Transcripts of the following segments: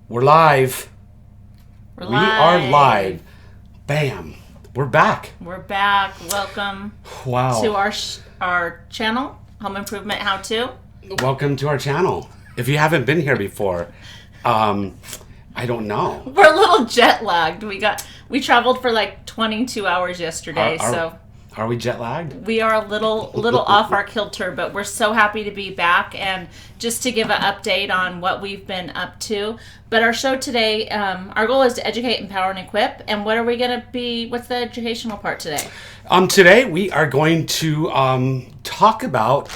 We're live. We're We are live. Bam. We're back. We're back. Welcome to our channel, Home Improvement How To. Welcome to our channel. If you haven't been here before, I don't know. We're a little jet lagged. We traveled for like 22 hours yesterday, so are we jet lagged? we are a little off our kilter, but we're so happy to be back and just to give an update on what we've been up to. But our show today, our goal is to educate, empower, and equip. And what are we going to be? What's the educational part today? Today we are going to talk about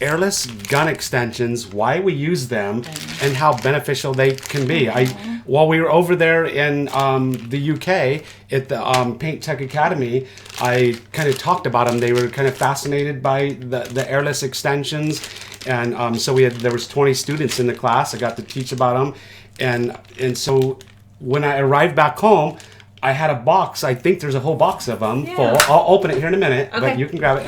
airless gun extensions, why we use them, and how beneficial they can be. While we were over there in the UK at the Paint Tech Academy, I kind of talked about them. They were kind of fascinated by the airless extensions, and so there was 20 students in the class. I got to teach about them, and so when I arrived back home, I had a box. I think there's a whole box of them full. I'll open it here in a minute, but you can grab it.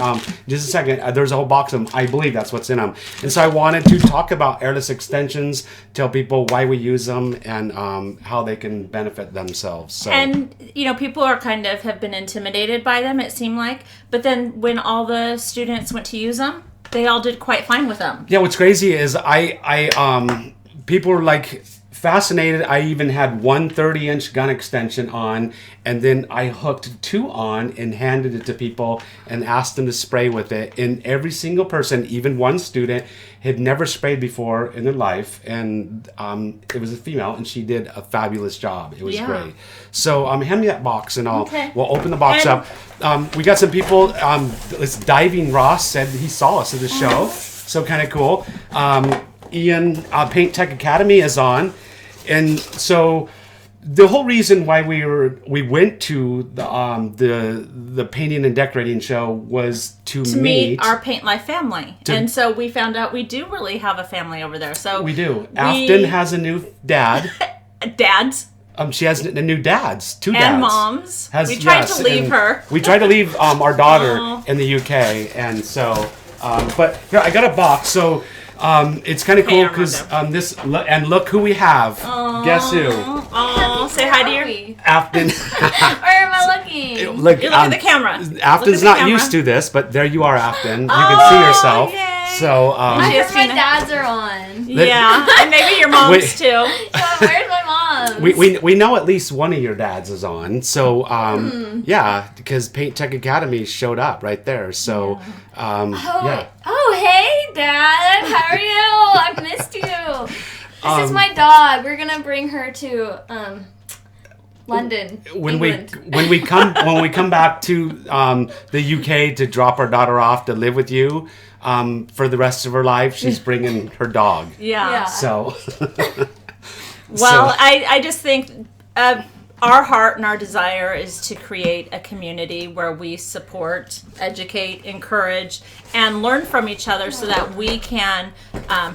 Just a second. There's a whole box of them. I believe that's what's in them. And so I wanted to talk about airless extensions, tell people why we use them, and how they can benefit themselves. So. And, people are have been intimidated by them, it seemed like. But then when all the students went to use them, they all did quite fine with them. Yeah, what's crazy is people were like fascinated. I even had one 30-inch gun extension on, and then I hooked two on and handed it to people and asked them to spray with it. And every single person, even one student, had never sprayed before in their life. And it was a female, and she did a fabulous job. It was great. So hand me that box, and we'll open the box up. We got some people. This Diving Ross said he saw us at the show. So kind of cool. Ian, Paint Tech Academy is on. And so the whole reason why we went to the painting and decorating show was to meet our Paint Life family. And so we found out we do really have a family over there. So we do. Afton has a new dad. Dads. She has a new dads, two dads. And moms. We tried to leave her. We tried to leave our daughter in the UK. And so, but here, I got a box. So it's kind of cool because and look who we have. Aww. Guess who? Oh, say hi to your Afton. Where am I looking? Look at the camera. Afton's not used to this, but there you are, Afton. You can see yourself. Yay. So I guess my dads are on. Yeah, and maybe your moms too. Yeah, where's my mom? We know at least one of your dads is on. So because Paint Tech Academy showed up right there. So Oh, hey, Dad. How are you? I've missed you. This is my dog. We're gonna bring her to London, when England. we come back to the UK to drop our daughter off to live with you for the rest of her life, she's bringing her dog. Yeah. So. Well, I just think our heart and our desire is to create a community where we support, educate, encourage, and learn from each other so that we can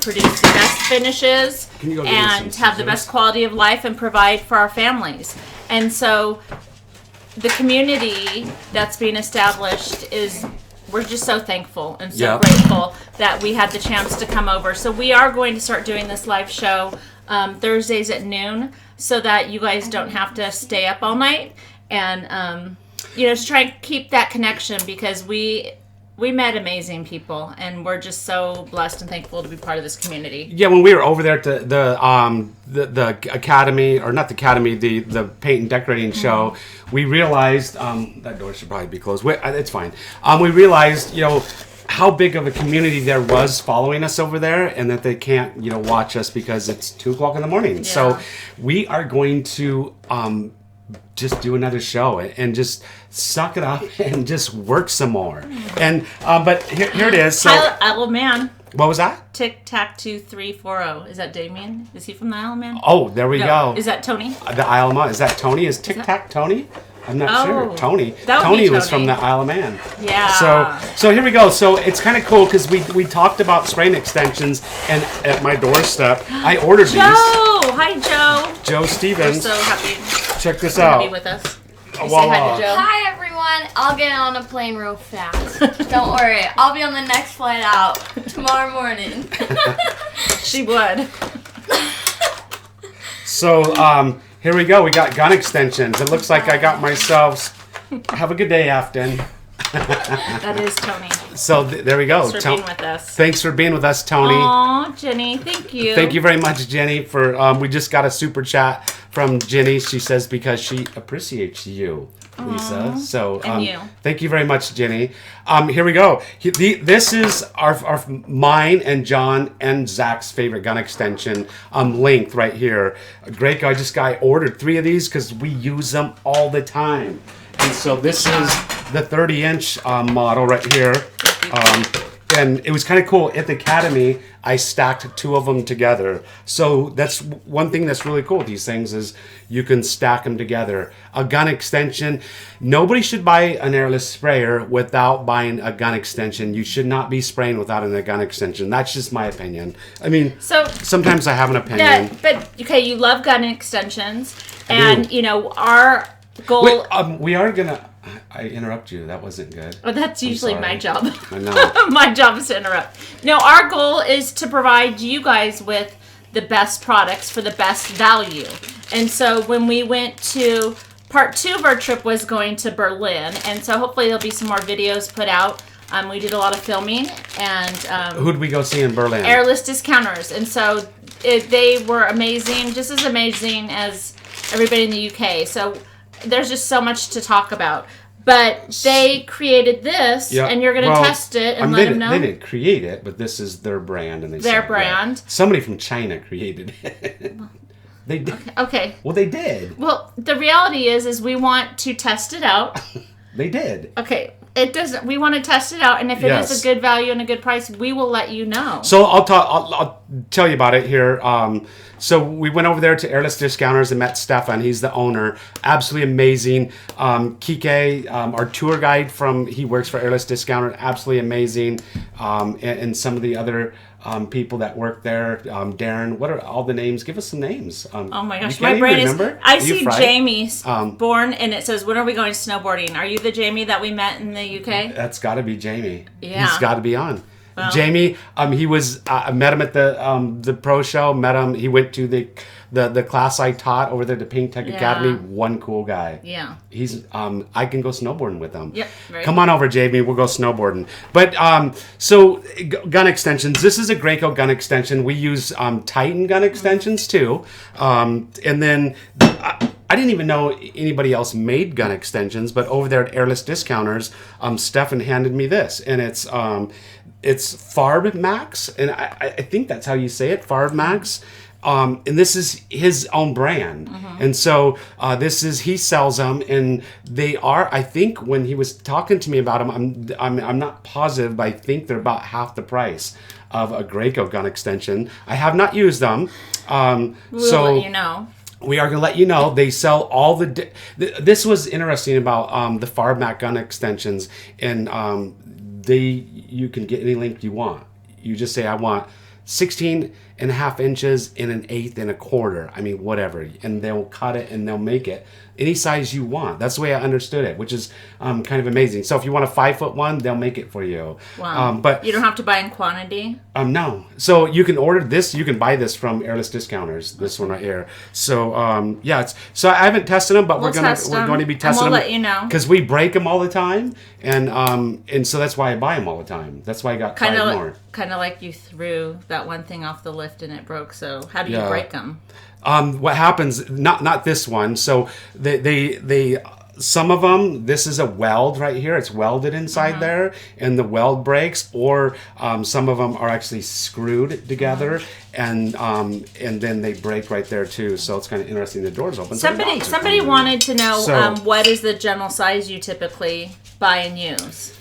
produce the best finishes and have the best quality of life and provide for our families. And so the community that's being established we're just so thankful and so grateful that we had the chance to come over. So we are going to start doing this live show Thursdays at noon so that you guys don't have to stay up all night and just try and keep that connection because we met amazing people and we're just so blessed and thankful to be part of this community. Yeah, when we were over there at the academy, or not the academy, the paint and decorating show, we realized that door should probably be closed. It's fine. We realized, how big of a community there was following us over there, and that they can't, watch us because it's 2:00 in the morning. Yeah. So we are going to just do another show and just suck it up and just work some more. And but here it is. So Isle of Man. What was that? Tic Tac 2340. Is that Damien? Is he from the Isle of Man? Oh, there we go. Is that Tony? The Isle of Man. Is that Tony? Is Tic Tac Tony? I'm not sure. Tony. Tony was from the Isle of Man. Yeah. So here we go. So it's kind of cool because we talked about spraying extensions, and at my doorstep, I ordered these. Hi, Joe. Joe Stevens. We're so happy. Check this out. To be with us. Say hi to Joe. Hi, everyone. I'll get on a plane real fast. Don't worry. I'll be on the next flight out tomorrow morning. She would. So here we go. We got gun extensions. It looks like I got myself. Have a good day, Afton. That is Tony. So there we go. Thanks for being with us. Thanks for being with us, Tony. Aw, Jenny, thank you. Thank you very much, Jenny. For we just got a super chat from Jenny. She says because she appreciates you, Lisa. So and you. Thank you very much, Jenny. Here we go. This is our mine and John and Zach's favorite gun extension length right here. Great guy. I ordered 3 of these because we use them all the time. And so this is the 30-inch model right here. And it was kind of cool. At the Academy, I stacked 2 of them together. So that's one thing that's really cool with these things is you can stack them together. A gun extension, nobody should buy an airless sprayer without buying a gun extension. You should not be spraying without a gun extension. That's just my opinion. I mean, sometimes I have an opinion. Yeah, but, okay, you love gun extensions. And, you know, our goal... Wait, we are going to... I interrupt you. That wasn't good. Oh, that's usually my job. I know. My job is to interrupt. No, our goal is to provide you guys with the best products for the best value. And so when we went to... Part 2 of our trip was going to Berlin. And so hopefully there'll be some more videos put out. We did a lot of filming. And who'd we go see in Berlin? Airless Discounters. And so they were amazing. Just as amazing as everybody in the UK. So... There's just so much to talk about. But they created this, and you're going to test it and let them know. They didn't create it, but this is their brand. And their brand. Somebody from China created it. They did. Okay. Well, they did. Well, the reality is we want to test it out. They did. Okay. It doesn't. We want to test it out, and if it is a good value and a good price, we will let you know. So I'll tell you about it here. So we went over there to Airless Discounters and met Stefan. He's the owner. Absolutely amazing. Kike, our tour guide he works for Airless Discounter. Absolutely amazing. And some of the other people that work there. Darren, what are all the names? Give us some names. Oh my gosh, my brain is... I see Jamie born, and it says, when are we going snowboarding? Are you the Jamie that we met in the UK? That's got to be Jamie. Yeah. He's got to be on. Well, Jamie, he was. I met him at the pro show. Met him. He went to the class I taught over there at the Paint Tech Academy. One cool guy. Yeah. He's. I can go snowboarding with him. Yep. Come on over, Jamie. We'll go snowboarding. But so gun extensions. This is a Graco gun extension. We use Titan gun extensions too. And then. I didn't even know anybody else made gun extensions, but over there at Airless Discounters, Stefan handed me this, and it's Farb Max, and I think that's how you say it, Farb Max. And this is his own brand, and so he sells them, and they are. I think when he was talking to me about them, I'm not positive, but I think they're about half the price of a Graco gun extension. I have not used them, we'll let you know. We are going to let you know. They sell all this was interesting about the Farb gun extensions, and you can get any length you want. You just say, I want 16.5 inches and 1/8 and 1/4. I mean, whatever. And they'll cut it and they'll make it any size you want. That's the way I understood it, which is kind of amazing. So if you want a 5-foot one, they'll make it for you. Wow. But you don't have to buy in quantity? No. So you can order this. You can buy this from Airless Discounters. This one right here. So so I haven't tested them, but we're going to be testing them. We'll let you know. Because we break them all the time, and so that's why I buy them all the time. That's why I got 5 more. Kind of like you threw that one thing off the lift and it broke. So how do you break them? What happens? Not this one. So they some of them. This is a weld right here. It's welded inside there, and the weld breaks. Or some of them are actually screwed together, and then they break right there too. So it's kind of interesting. The door's open. Somebody wanted to know what is the general size you typically buy and use.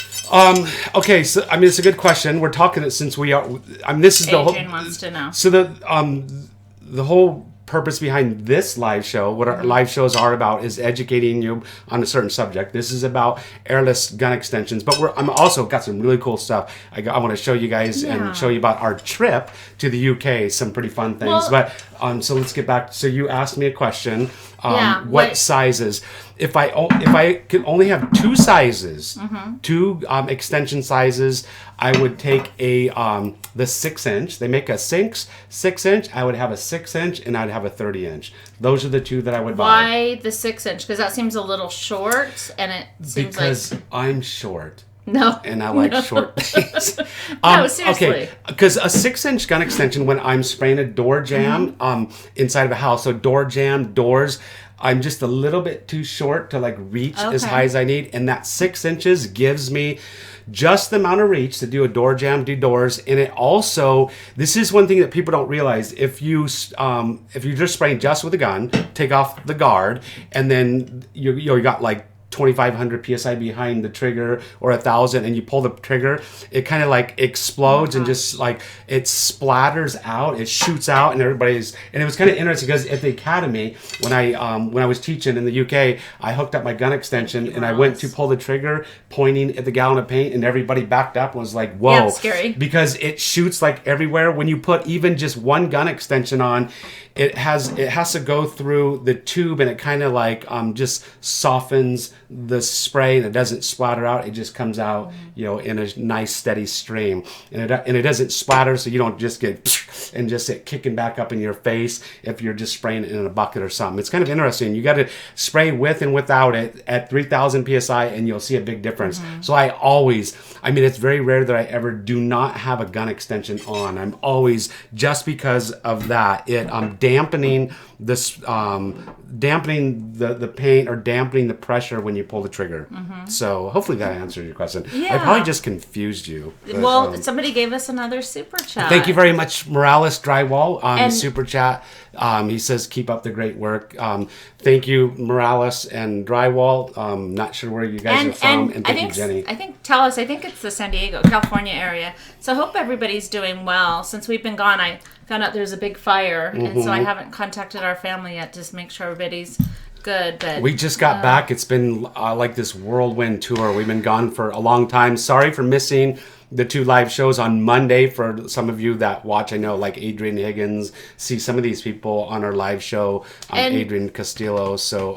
Okay, so I mean it's a good question. We're talking it since we are. I mean this is the whole. Adrian wants to know. So the whole purpose behind this live show, what our live shows are about, is educating you on a certain subject. This is about airless gun extensions, but I'm also got some really cool stuff. I want to show you guys and show you about our trip to the UK. Some pretty fun things. But so let's get back. So you asked me a question. what sizes. If I could only have two sizes, two extension sizes, I would take the 6-inch. They make a 6-inch. I would have a 6-inch, and I'd have a 30-inch. Those are the two that I would buy. Why the 6-inch? Because that seems a little short, and it seems because I'm short. No. And I like short things. No, seriously. Okay, because a 6-inch gun extension, when I'm spraying a door jamb inside of a house, so door jamb, doors, I'm just a little bit too short to like reach as high as I need. And that 6 inches gives me just the amount of reach to do a door jamb, do doors. And it also, this is one thing that people don't realize. If you're just spraying just with a gun, take off the guard, and then you got like 2,500 psi behind the trigger or 1,000, and you pull the trigger, it kind of like explodes and just like it splatters out, it shoots out, and and it was kind of interesting because at the academy when I was teaching in the UK, I hooked up my gun extension and I went to pull the trigger pointing at the gallon of paint, and everybody backed up and was like, whoa. Yeah, scary. Because it shoots like everywhere. When you put even just one gun extension on, it has to go through the tube, and it kind of like just softens the spray, and it doesn't splatter out. It just comes out, in a nice steady stream, and it doesn't splatter, so you don't just get and just it kicking back up in your face if you're just spraying it in a bucket or something. It's kind of interesting. You got to spray with and without it at 3,000 psi, and you'll see a big difference. So it's very rare that I ever do not have a gun extension on. I'm always, just because of that, dampening this dampening the paint, or dampening the pressure when you pull the trigger. So hopefully that answered your question. I probably just confused you, but, well, somebody gave us another super chat. Thank you very much, Morales Drywall, on super chat. He says keep up the great work. Thank you, Morales and Drywall. Not sure where you guys are from, and thank you, Jenny. I think it's the San Diego, California area. So I hope everybody's doing well. Since we've been gone, I found out there's a big fire, and so I haven't contacted our family yet to make sure everybody's good. But we just got back. It's been like this whirlwind tour. We've been gone for a long time. Sorry for missing the 2 live shows on Monday. For some of you that watch, I know, like Adrian Higgins, see some of these people on our live show, Adrian Castillo. So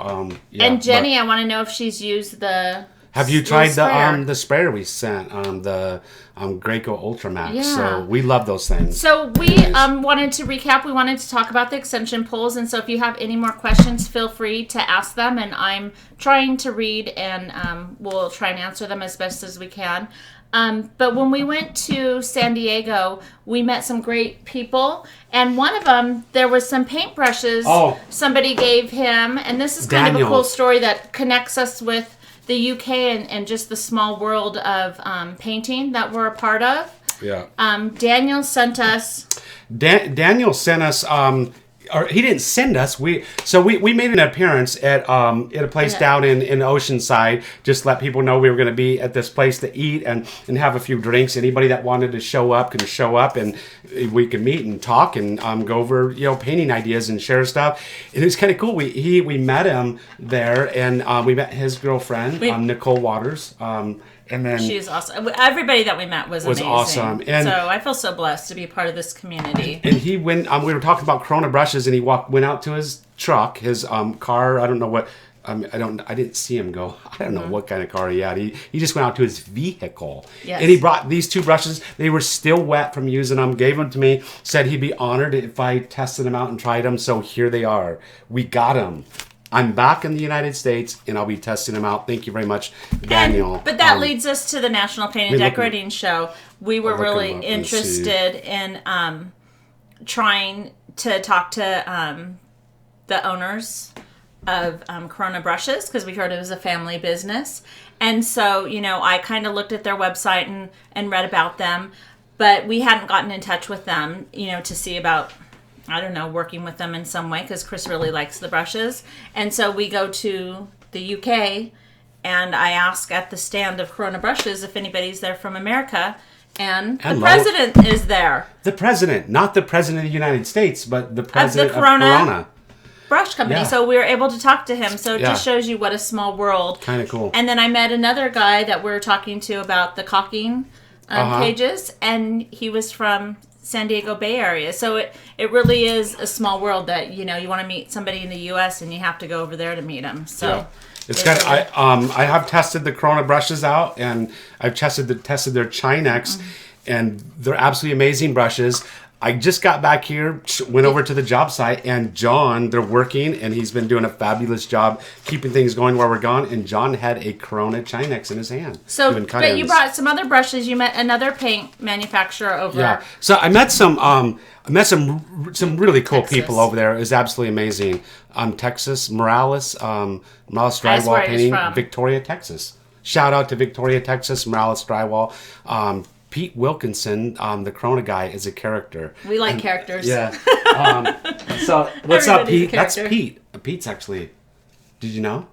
and Jenny, I want to know if she's used the. Have you tried the sprayer we sent, the Graco Ultramax? Yeah. So we love those things. So we wanted to recap. We wanted to talk about the extension pulls, and so if you have any more questions, feel free to ask them. And I'm trying to read, and we'll try and answer them as best as we can. But when we went to San Diego, we met some great people, and one of them, there was some paintbrushes somebody gave him, and this is kind of a cool story that connects us with the UK and just the small world of painting that we're a part of. Yeah. Daniel sent us. Daniel sent us. Or he didn't send us. We made an appearance at a place down in Oceanside. Just let people know we were going to be at this place to eat and have a few drinks. Anybody that wanted to show up can show up, and we can meet and talk and go over painting ideas and share stuff. And it was kind of cool. We met him there, and we met his girlfriend, Nicole Waters. And then she's awesome. Everybody that we met was amazing. Awesome. And so I feel so blessed to be part of this community. And he went. We were talking about Corona brushes, and he went out to his truck, his car. I don't know what. I didn't see him go. I don't know what kind of car he had. He just went out to his vehicle. Yes. And he brought these 2 brushes. They were still wet from using them. Gave them to me. Said he'd be honored if I tested them out and tried them. So here they are. We got them. I'm back in the United States, and I'll be testing them out. Thank you very much, Daniel. But that leads us to the National Paint and Decorating Show. We were really interested in trying to talk to the owners of Corona Brushes, because we heard it was a family business. And so, I kind of looked at their website and read about them, but we hadn't gotten in touch with them, to see about, I don't know, working with them in some way, because Chris really likes the brushes. And so we go to the UK, and I ask at the stand of Corona Brushes if anybody's there from America, and the president is there. The president, not the president of the United States, but the president of Corona Brush Company. Yeah. So we were able to talk to him. So it just shows you what a small world. Kind of cool. And then I met another guy that we were talking to about the caulking cages, and he was from San Diego Bay Area. So it really is a small world that, you want to meet somebody in the U.S. and you have to go over there to meet them. So. Yeah. It's kind of, I have tested the Corona brushes out, and I've tested their Chinex, and they're absolutely amazing brushes. I just got back here, went over to the job site, and John, they're working, and he's been doing a fabulous job keeping things going while we're gone. And John had a Corona Chinex in his hand. So, but you brought some other brushes. You met another paint manufacturer over. Yeah. So I met some really cool people over there. It was absolutely amazing. Texas, Morales Drywall Painting, Victoria, Texas. Shout out to Victoria, Texas, Morales Drywall. Pete Wilkinson, the Corona guy, is a character. We like characters. Yeah. So what's up, Pete? That's Pete. Pete's actually. Did you know?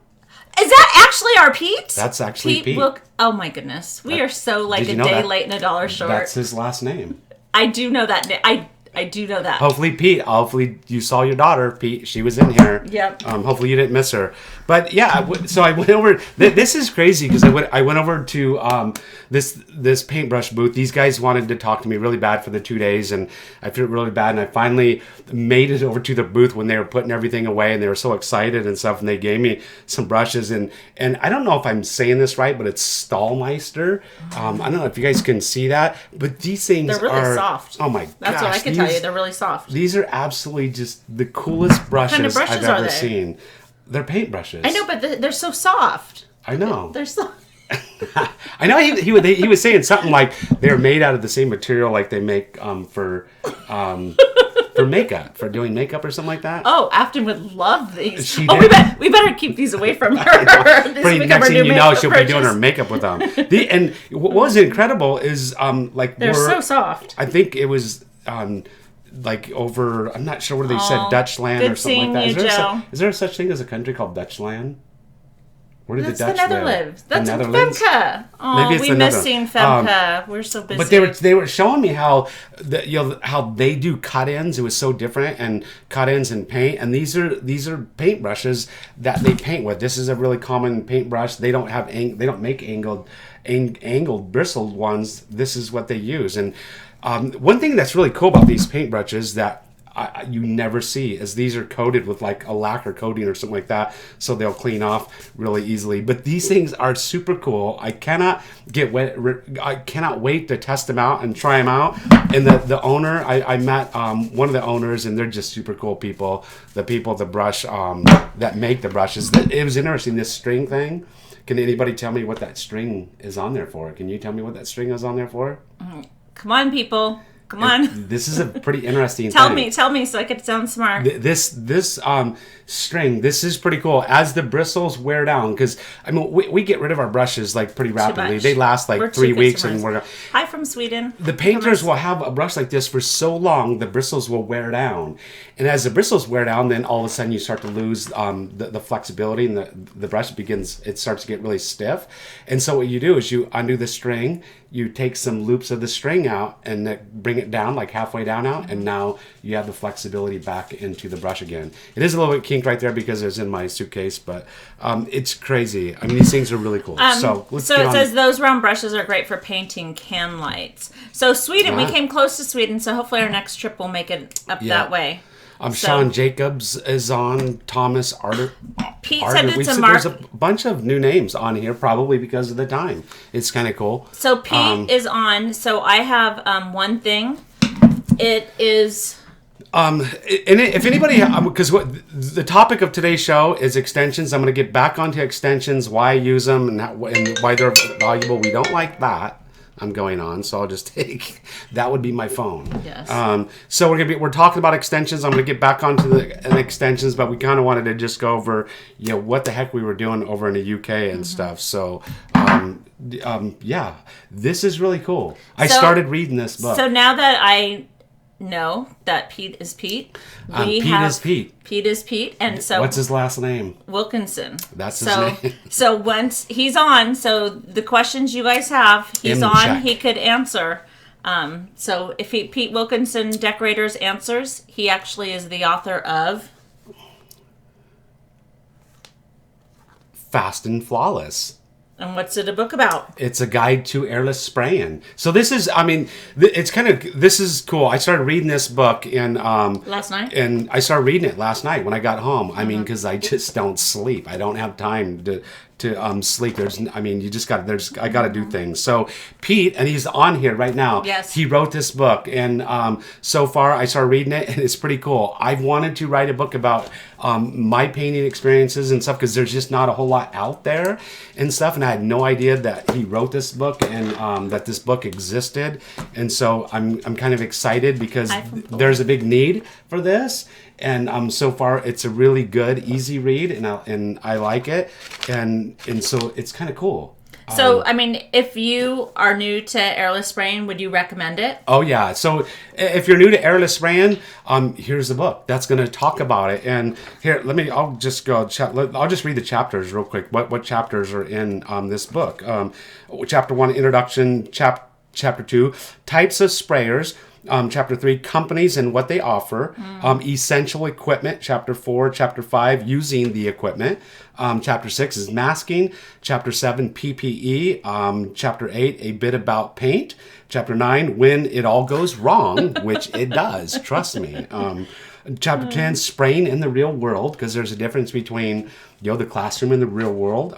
Is that actually our Pete? That's actually Pete. Oh my goodness, we are so like a day late and a dollar short. That's his last name. I do know that. I do know that. Hopefully you saw your daughter, Pete. She was in here. Yep. Hopefully you didn't miss her. But yeah, so I went over. This is crazy because I went over to this paintbrush booth. These guys wanted to talk to me really bad for the 2 days, and I felt really bad. And I finally made it over to the booth when they were putting everything away, and they were so excited and stuff. And they gave me some brushes, and I don't know if I'm saying this right, but it's Stahlmeister. I don't know if you guys can see that, but these things they're really soft. Oh my gosh. That's what I can tell you. They're really soft. These are absolutely just the coolest brushes I've ever seen. They're paint brushes. I know, but they're so soft. I know. They're so. I know he was saying something like they're made out of the same material like they make for makeup, for doing makeup or something like that. Oh, Afton would love these. She did. We better keep these away from her. Next thing you know, she'll be doing her makeup with them. And what was incredible is they're so soft. I think it was. Like over, I'm not sure where they said Dutchland or something like that. Is there such thing as a country called Dutchland? Where did the Dutch live? That's Femke. Oh, we miss seeing Femke. We're so busy. But they were showing me how how they do cut-ins. It was so different, and cut-ins and paint. And these are paint brushes that they paint with. This is a really common paintbrush. They don't make angled bristled ones. This is what they use. And one thing that's really cool about these paintbrushes that you never see is these are coated with like a lacquer coating or something like that, so they'll clean off really easily. But these things are super cool. I cannot wait to test them out and try them out. And the owner, I met one of the owners, and they're just super cool people. The brush that make the brushes. It was interesting, this string thing. Can anybody tell me what that string is on there for? Can you tell me what that string is on there for? Come on, people. Come on. This is a pretty interesting Tell thing. me so I could sound smart. This string, this is pretty cool. As the bristles wear down, because I mean we get rid of our brushes like pretty rapidly. They last like 3 weeks, and we're Hi from Sweden. The painters will have a brush like this for so long, the bristles will wear down. And as the bristles wear down, then all of a sudden you start to lose the flexibility, and the brush starts to get really stiff. And so what you do is you undo the string, you take some loops of the string out and bring it down like halfway down out, and now you have the flexibility back into the brush again. It is a little bit kinked right there because it was in my suitcase, but it's crazy. I mean, these things are really cool. So it says those round brushes are great for painting can lights. So Sweden, we came close to Sweden, so hopefully our next trip will make it up that way. Sean Jacobs is on. Thomas Arter. Pete said it's a mark. There's a bunch of new names on here, probably because of the time. It's kind of cool. So Pete is on. So I have one thing. It is. And if anybody, because the topic of today's show is extensions, I'm going to get back onto extensions, why I use them, and why they're valuable. We don't like that. I'm going on, so I'll just take that would be my phone. Yes. So we're talking about extensions. I'm gonna get back onto the extensions, but we kind of wanted to just go over what the heck we were doing over in the UK and stuff. So this is really cool. I started reading this book. So now that I know that Pete is Pete, Pete is Pete, and so what's his last name? Wilkinson. That's his name. So once he's on, so the questions you guys have, he's on. Check. He could answer. So if Pete Wilkinson Decorators Answers, he actually is the author of Fast and Flawless. And what's it a book about? It's a guide to airless spraying. So this is, I mean, it's kind of, this is cool. I started reading this book in last night, and I started reading it last night when I got home. I mean, because I just don't sleep. I don't have time to sleep. You just got, I got to do things. So Pete, and he's on here right now. Yes. He wrote this book, and so far I started reading it, and it's pretty cool. I've wanted to write a book about my painting experiences and stuff, because there's just not a whole lot out there and stuff, and I had no idea that he wrote this book and that this book existed. And so I'm kind of excited because there's a big need for this. And so far it's a really good, easy read, and I like it, and so it's kind of cool. So, I mean, if you are new to airless spraying, would you recommend it? Oh yeah. So if you're new to airless spraying, here's the book that's going to talk about it. And here, I'll just read the chapters real quick. What chapters are in this book? Chapter 1, introduction. Chapter 2, types of sprayers. Chapter 3, companies and what they offer. Essential equipment. Chapter 4. Chapter 5, using the equipment. Chapter 6 is masking. Chapter 7, PPE. Chapter 8, a bit about paint. Chapter 9, when it all goes wrong, which it does, trust me. Chapter 10, spraying in the real world, because there's a difference between the classroom and the real world.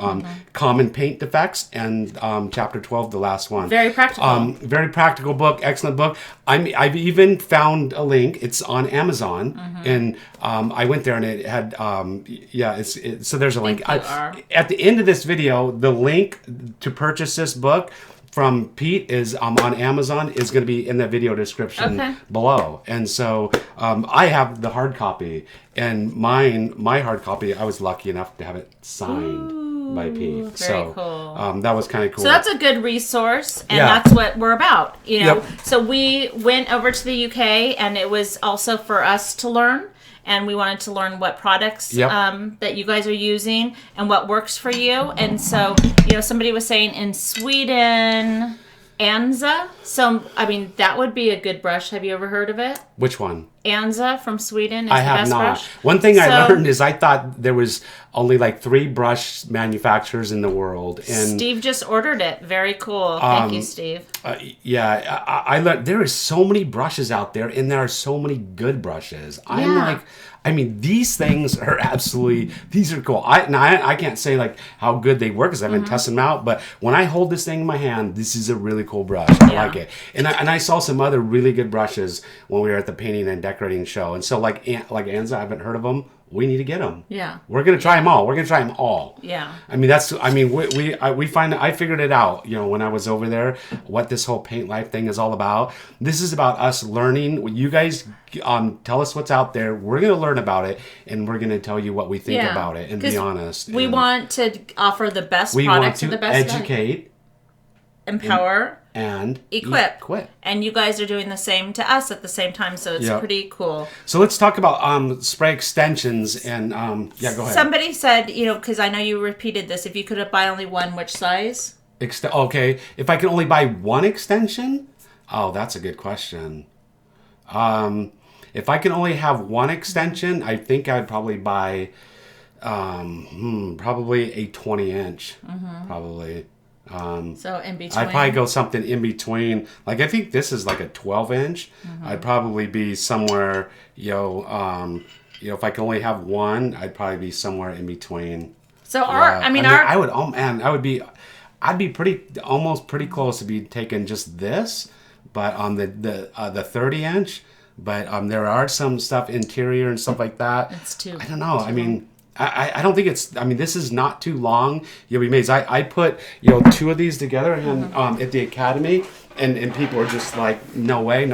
Common paint defects, and chapter 12, the last one. Very practical. Very practical book, excellent book. I've even found a link. It's on Amazon, and I went there and it had so there's a link. At the end of this video, the link to purchase this book from Pete is on Amazon is going to be in the video description below. And so I have the hard copy, and my hard copy, I was lucky enough to have it signed by Pete. Very cool. That was kind of cool. So that's a good resource, and that's what we're about. Yep. So we went over to the UK, and it was also for us to learn. And we wanted to learn what products that you guys are using and what works for you. And so, somebody was saying in Sweden, Anza. So, I mean, that would be a good brush. Have you ever heard of it? Which one? Anza from Sweden is I the have best not. brush. One thing I learned is I thought there was only like 3 brush manufacturers in the world. And Steve just ordered it. Very cool. Thank you, Steve. I learned there is so many brushes out there, and there are so many good brushes. I'm like, I mean, these things are these are cool. I can't say like how good they work because I haven't tested them out, but when I hold this thing in my hand, this is a really cool brush. I like it. And I saw some other really good brushes when we were at the painting and decorating show. And so like Anza, I haven't heard of them. We need to get them. Yeah. We're going to try them all. Yeah. I mean, I figured it out, when I was over there, what this whole paint life thing is all about. This is about us learning. You guys tell us what's out there. We're going to learn about it, and we're going to tell you what we think about it and be honest. We want to offer the best products and the best educate, empower, and equip. And you guys are doing the same to us at the same time, so it's pretty cool. So let's talk about spray extensions and go ahead. Somebody said, because I know you repeated this, if you could buy only one, which size? Okay, if I can only buy one extension? Oh, that's a good question. If I can only have one extension, I think I'd probably buy probably a 20-inch. Probably. So in between. I'd probably go something in between. Like, I think this is like a 12-inch. I'd probably be somewhere, if I can only have one, I'd probably be somewhere in between. So I'd be pretty close to be taking just this, but on the 30-inch. But there are some stuff interior and stuff like that. It's too. I don't know. I mean, I don't think it's. I mean, this is not too long. You'll be amazed. I put 2 of these together and at the academy, and people are just like, no way.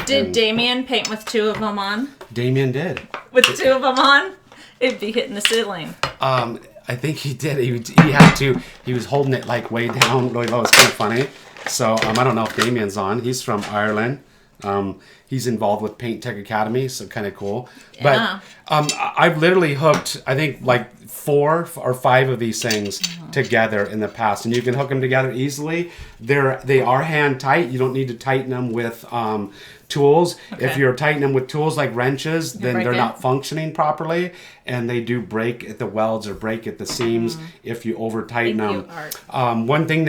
Did Damien paint with 2 of them on? Damien did. With 2 of them on, it'd be hitting the ceiling. I think he did. He had to. He was holding it like way down, really low. It's kind of funny. So I don't know if Damien's on. He's from Ireland. He's involved with Paint Tech Academy, so kind of cool. Yeah. But I've literally hooked, I think, like 4 or 5 of these things together in the past, and you can hook them together easily. They are hand tight. You don't need to tighten them with tools. Okay. If you're tightening them with tools like wrenches, then break they're it. not functioning properly, and they do break at the welds or break at the seams if you over tighten Thank them. you, Art. One thing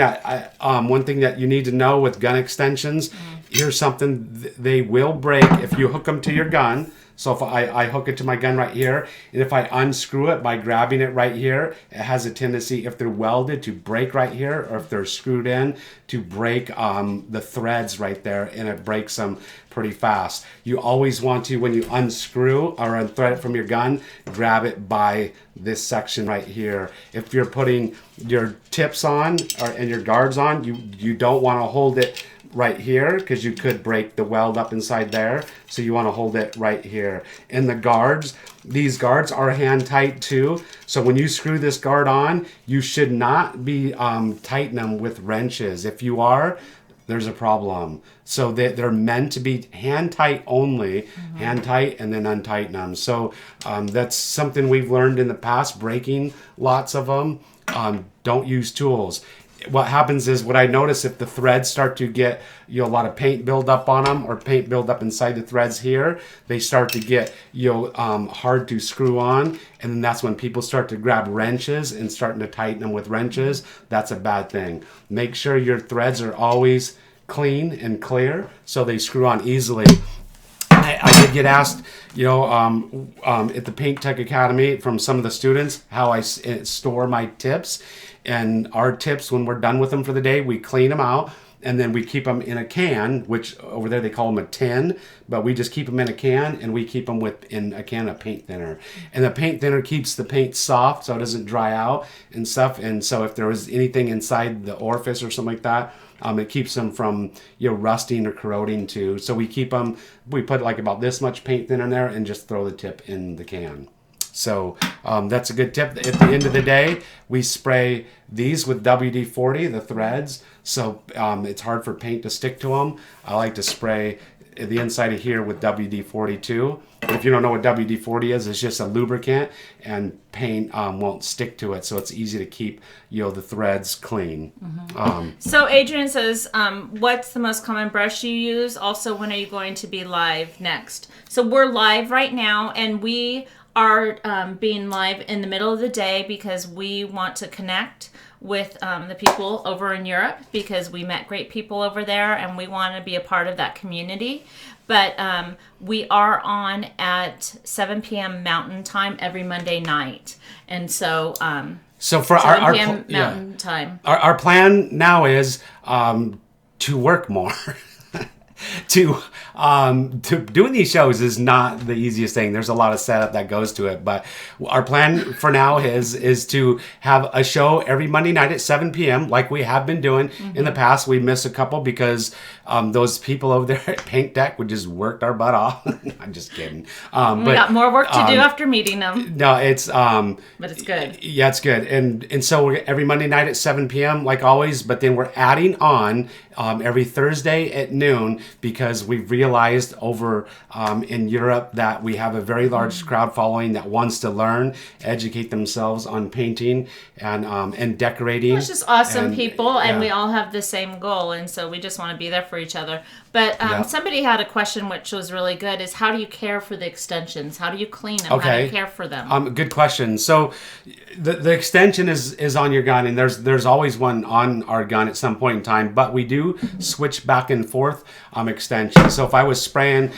that you need to know with gun extensions, here's something: they will break if you hook them to your gun. So if I hook it to my gun right here, and if I unscrew it by grabbing it right here, it has a tendency, if they're welded, to break right here, or if they're screwed in, to break the threads right there, and it breaks them pretty fast. You always want to, when you unscrew or unthread it from your gun, grab it by this section right here. If you're putting your tips on and your guards on, you don't want to hold it right here, because you could break the weld up inside there. So you want to hold it right here. And the guards, these guards are hand tight too. So when you screw this guard on, you should not be tightening them with wrenches. If you are, there's a problem. So they're meant to be hand tight only, hand tight, and then untighten them. So that's something we've learned in the past, breaking lots of them. Don't use tools. What happens is, what I notice, if the threads start to get a lot of paint build up on them, or paint build up inside the threads here, they start to get hard to screw on, and then that's when people start to grab wrenches and starting to tighten them with wrenches. That's a bad thing. Make sure your threads are always clean and clear so they screw on easily. I did get asked, at the Paint Tech Academy from some of the students, how I store my tips. And our tips, when we're done with them for the day, we clean them out, and then we keep them in a can, which over there they call them a tin, but we just keep them in a can, and we keep them in a can of paint thinner. And the paint thinner keeps the paint soft so it doesn't dry out and stuff. And so if there was anything inside the orifice or something like that, it keeps them from rusting or corroding too. So we put like about this much paint thinner in there and just throw the tip in the can. So that's a good tip. At the end of the day, we spray these with WD-40, the threads, so it's hard for paint to stick to them. I like to spray the inside of here with WD-40 too. If you don't know what WD-40 is, it's just a lubricant, and paint won't stick to it, so it's easy to keep the threads clean. So Adrian says, what's the most common brush you use? Also, when are you going to be live next? So we're live right now, and we are being live in the middle of the day because we want to connect with the people over in Europe, because we met great people over there and we want to be a part of that community. But we are on at 7 p.m. Mountain Time every Monday night. And so so for 7 p.m. Mountain Time. Our plan now is to work more. to doing these shows is not the easiest thing. There's a lot of setup that goes to it, but our plan for now is to have a show every Monday night at 7 p.m. like we have been doing in the past. We missed a couple because those people over there at Paint Tech would just worked our butt off. I'm just kidding. We got more work to do after meeting them. No, it's but it's good. Yeah, it's good. And so we're every Monday night at 7 p.m. like always, but then we're adding on every Thursday at noon, because we've realized over in Europe that we have a very large crowd following that wants to learn, educate themselves on painting and decorating. It's just awesome people, and we all have the same goal, and so we just want to be there for each other. But somebody had a question which was really good, is how do you care for the extensions? How do you clean them? Okay. How do you care for them? Good question. So the extension is on your gun, and there's always one on our gun at some point in time, but we do switch back and forth extension. So if I was spraying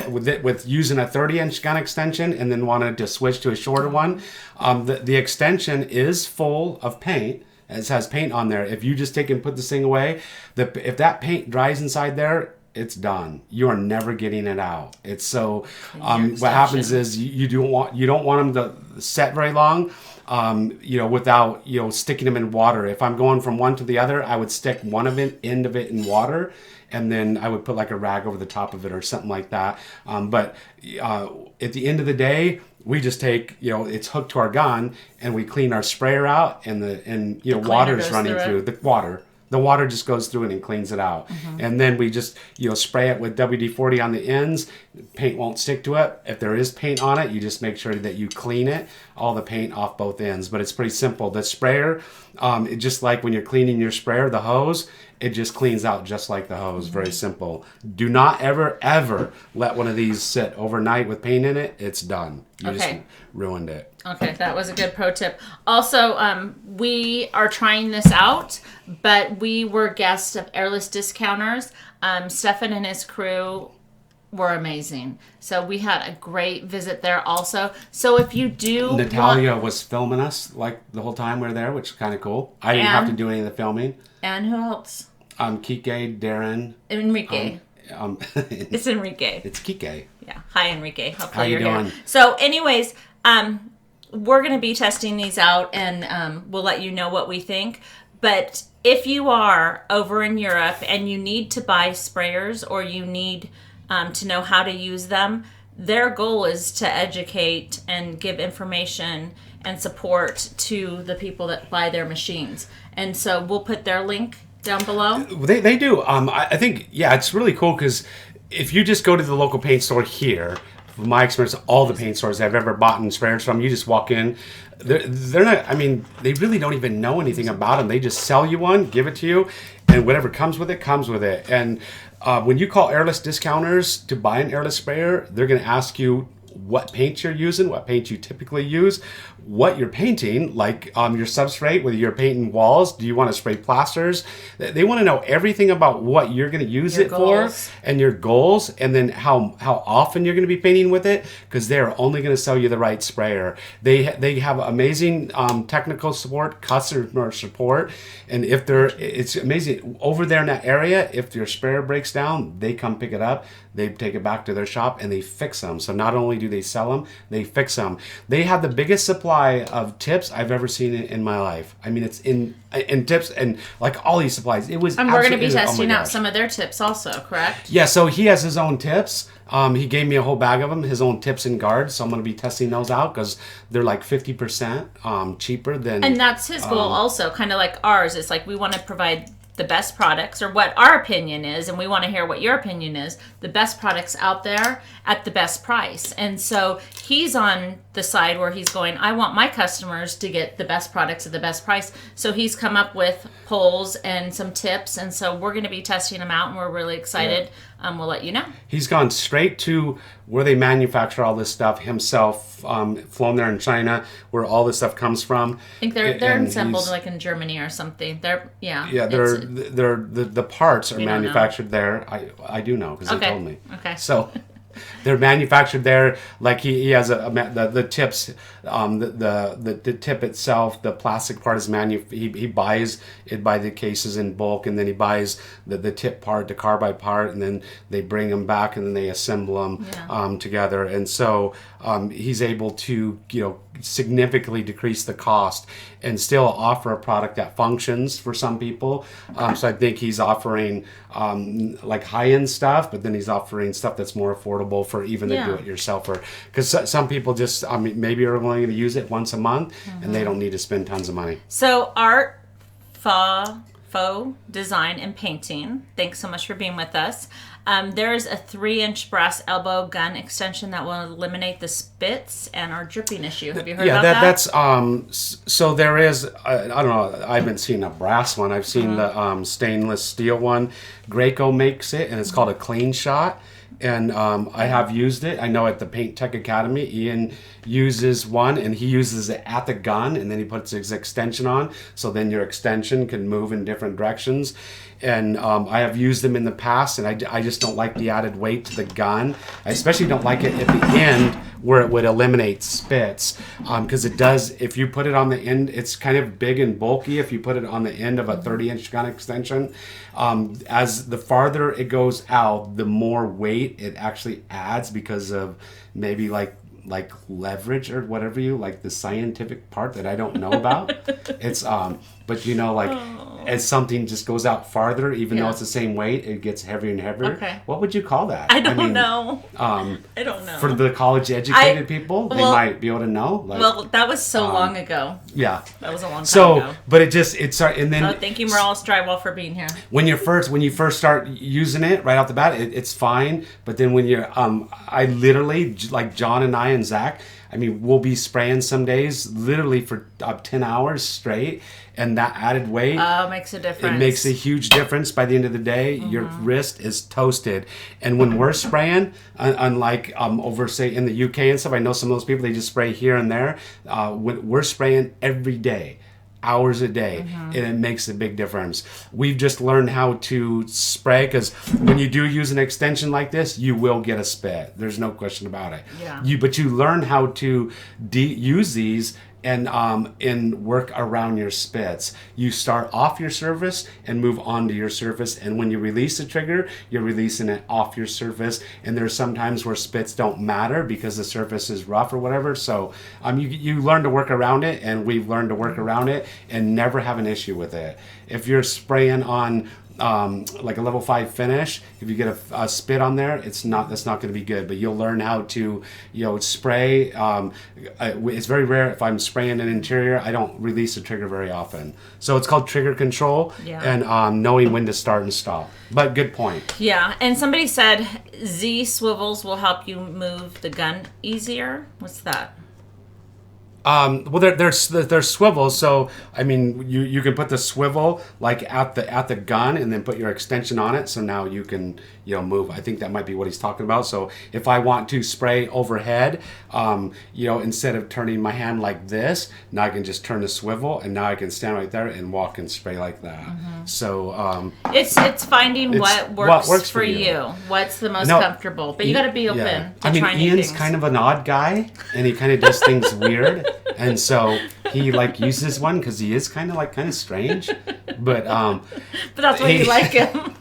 with using a 30-inch gun extension and then wanted to switch to a shorter one, the extension is full of paint. It has paint on there. If you just take and put this thing away, if that paint dries inside there, it's done. You are never getting it out. It's so. What happens is you don't want them to set very long. Without sticking them in water. If I'm going from one to the other, I would stick end of it in water, and then I would put like a rag over the top of it or something like that. But at the end of the day, we just take it's hooked to our gun, and we clean our sprayer out, and water's running through the water. The water just goes through it and cleans it out. And then we just, spray it with WD-40 on the ends. Paint won't stick to it. If there is paint on it, you just make sure that you clean it, all the paint off both ends. But it's pretty simple. The sprayer, it just like when you're cleaning your sprayer, the hose, it just cleans out just like the hose. Very simple. Do not ever let one of these sit overnight with paint in it. It's done. You just ruined it. Okay, that was a good pro tip. Also, we are trying this out, but we were guests of Airless Discounters. Stefan and his crew were amazing. So we had a great visit there also. So if you do... Natalia was filming us like the whole time we were there, which is kind of cool. I didn't have to do any of the filming. And who else? Kike, Darren. Enrique. It's Enrique. It's Kike. Yeah. Hi, Enrique. Hopefully How you doing? Here. So anyways, we're going to be testing these out, and we'll let you know what we think. But if you are over in Europe and you need to buy sprayers or you need to know how to use them, their goal is to educate and give information and support to the people that buy their machines. And so we'll put their link down below. They do. I think, it's really cool because if you just go to the local paint store here, from my experience, all the paint stores I've ever bought sprayers from, you just walk in. They're not, they really don't even know anything about them. They just sell you one, give it to you, and whatever comes with it, comes with it. And when you call Airless Discounters to buy an airless sprayer, they're going to ask you what paint you're using, what paint you typically use, what you're painting, like your substrate, whether you're painting walls, do you want to spray plasters? They want to know everything about what you're going to use it for and your goals, and then how often you're going to be painting with it, because they're only going to sell you the right sprayer. They have amazing technical support, customer support, and it's amazing. Over there in that area, if your sprayer breaks down, they come pick it up, they take it back to their shop, and they fix them. So not only do they sell them, they fix them. They have the biggest supply of tips I've ever seen in my life. It's in tips and like all these supplies. It was. And we're going to be testing out some of their tips also, correct? Yeah. So he has his own tips. He gave me a whole bag of them, his own tips and guards. So I'm going to be testing those out because they're like 50% cheaper than. And that's his goal also, kind of like ours. It's like we want to provide the best products, or what our opinion is, and we want to hear what your opinion is, the best products out there at the best price. And so he's on the side where he's going, I want my customers to get the best products at the best price. So he's come up with polls and some tips, and so we're going to be testing them out, and we're really excited. We'll let you know. He's gone straight to where they manufacture all this stuff himself, flown there in China, where all this stuff comes from. I think they're assembled like in Germany or something. The parts are manufactured there. I do know because they told me. Okay. So they're manufactured there. Like he has the tips, the tip itself, the plastic part is he buys it by the cases in bulk, and then he buys the tip part, the carbide part, and then they bring them back and then they assemble them together. And so he's able to significantly decrease the cost and still offer a product that functions for some people. So I think he's offering like high-end stuff, but then he's offering stuff that's more affordable for even the do-it-yourselfer. Because some people just, maybe are only going to use it once a month, and they don't need to spend tons of money. So art, faux design, and painting. Thanks so much for being with us. There's a 3-inch brass elbow gun extension that will eliminate the spits and our dripping issue. Have you heard about that? That's so there is. I don't know. I haven't seen a brass one. I've seen the stainless steel one. Graco makes it, and it's called a Clean Shot. And I have used it. I know at the Paint Tech Academy, Ian uses one, and he uses it at the gun, and then he puts his extension on, so then your extension can move in different directions. And I have used them in the past, and I just don't like the added weight to the gun. I especially don't like it at the end where it would eliminate spits, because it does, if you put it on the end, it's kind of big and bulky if you put it on the end of a 30-inch gun extension. As the farther it goes out, the more weight it actually adds because of maybe like leverage or whatever the scientific part that I don't know about. It's but as something just goes out farther, even though it's the same weight, it gets heavier and heavier. Okay. What would you call that? I don't know. I don't know. For the college-educated people, they might be able to know. Like, well, that was so long ago. Yeah. That was a long time ago. But it started, and then... thank you, Morales Drywall, for being here. When you first start using it right off the bat, it's fine. But then when you're... I literally, like John and I and Zach... I mean, we'll be spraying some days literally for up 10 hours straight. And that added weight... makes a difference. It makes a huge difference. By the end of the day, your wrist is toasted. And when we're spraying, unlike over, say, in the UK and stuff, I know some of those people, they just spray here and there. We're spraying every day. Hours a day, and it makes a big difference. We've just learned how to spray, because when you do use an extension like this, you will get a spit. There's no question about it. Yeah. But you learn how to use these and work around your spits. You start off your surface and move onto your surface, and when you release the trigger, you're releasing it off your surface. And there's some times where spits don't matter because the surface is rough or whatever. So you learn to work around it, and we've learned to work around it and never have an issue with it. If you're spraying on like a level 5 finish, if you get a spit on there, that's not going to be good. But you'll learn how to spray. It's very rare if I'm spraying an interior, I don't release the trigger very often. So it's called trigger control, and knowing when to start and stop. But good point. Yeah, and somebody said Z swivels will help you move the gun easier. What's that? Well, they're swivels, so I mean, you can put the swivel like at the gun, and then put your extension on it. So now you can move. I think that might be what he's talking about. So if I want to spray overhead, instead of turning my hand like this, now I can just turn the swivel, and now I can stand right there and walk and spray like that. So it's finding what works for you. What's the most comfortable, but you got to be open to trying new Ian's things. kind of an odd guy, and he kind of does things weird. And so he uses one because he is kind of strange, but that's why you like him.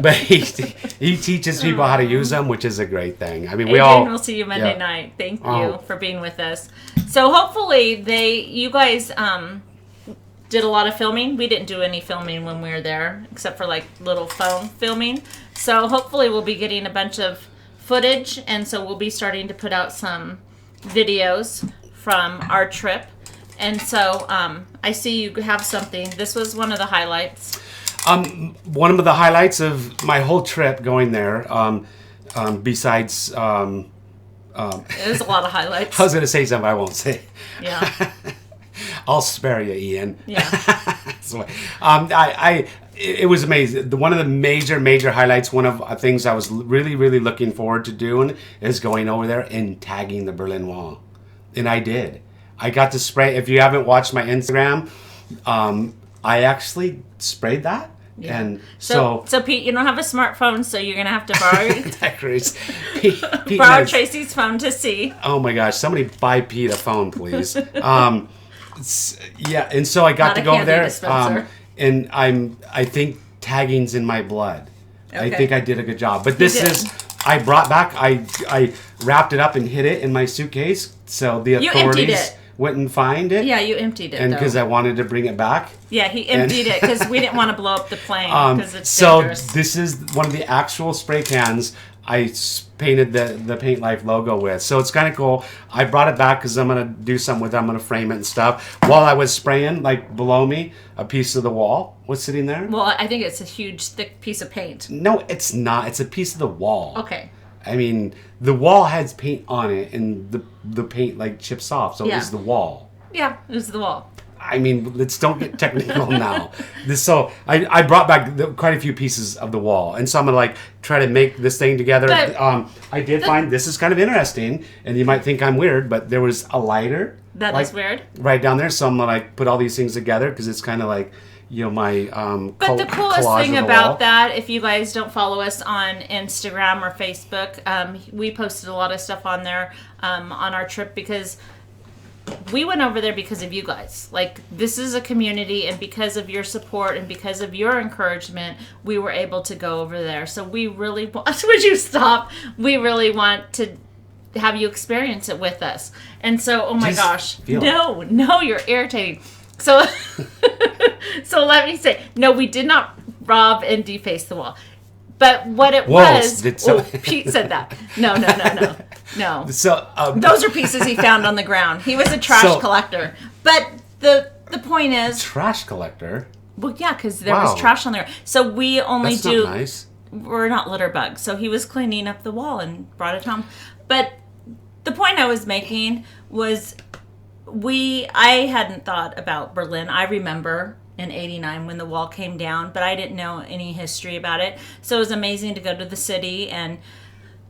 But he teaches people how to use them, which is a great thing. I mean, we'll see you Monday night. Thank you for being with us. So hopefully you guys did a lot of filming. We didn't do any filming when we were there, except for like little phone filming. So hopefully we'll be getting a bunch of footage, and so we'll be starting to put out some videos from our trip. And so I see you have something. This was one of the highlights. One of the highlights of my whole trip going there, besides... It was a lot of highlights. I was going to say something I won't say. Yeah. I'll spare you, Ian. Yeah. So, it was amazing. One of the major highlights, one of things I was really, really looking forward to doing is going over there and tagging the Berlin Wall. And I did. I got to spray. If you haven't watched my Instagram, I actually sprayed that. Yeah. And so Pete, you don't have a smartphone, so you're gonna have to borrow Pete borrow Tracy's phone to see. Oh my gosh! Somebody buy Pete a phone, please. And so I got to go over there, and I think tagging's in my blood. Okay. I think I did a good job. But I brought back. I wrapped it up and hid it in my suitcase, so the authorities wouldn't find it. Yeah, you emptied it. And because I wanted to bring it back. Yeah, he emptied it because we didn't want to blow up the plane because it's dangerous. So this is one of the actual spray cans I painted the Paint Life logo with. So it's kind of cool. I brought it back because I'm going to do something with it. I'm going to frame it and stuff. While I was spraying, like below me, a piece of the wall was sitting there. Well, I think it's a huge, thick piece of paint. No, it's not. It's a piece of the wall. Okay. I mean, the wall has paint on it, and the paint like chips off. So it's the wall. Yeah, it was the wall. I mean, let's don't get technical now. So I brought back quite a few pieces of the wall, and so I'm gonna try to make this thing together. But I did find this is kind of interesting, and you might think I'm weird, but there was a lighter. That is weird. Right down there, so I'm gonna put all these things together because it's kind of like. My but the coolest thing about that, if you guys don't follow us on Instagram or Facebook, we posted a lot of stuff on there on our trip because we went over there because of you guys. This is a community, and because of your support and because of your encouragement, we were able to go over there. So we really want, would you stop? We really want to have you experience it with us. And so, oh my gosh. No, you're irritating. So So let me say, no, we did not rob and deface the wall. But what it Pete said that. No. So those are pieces he found on the ground. He was a trash collector. But the point is, trash collector. Well, yeah, because there was trash on there. So we only That's do. Not nice. We're not litter bugs. So he was cleaning up the wall and brought it home. But the point I was making was, I hadn't thought about Berlin. I remember in '89 when the wall came down, but I didn't know any history about it. So it was amazing to go to the city and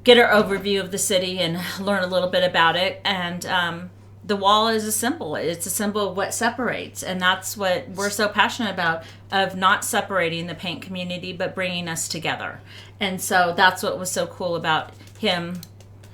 get an overview of the city and learn a little bit about it. And the wall is a symbol. It's a symbol of what separates. And that's what we're so passionate about, of not separating the paint community, but bringing us together. And so that's what was so cool about him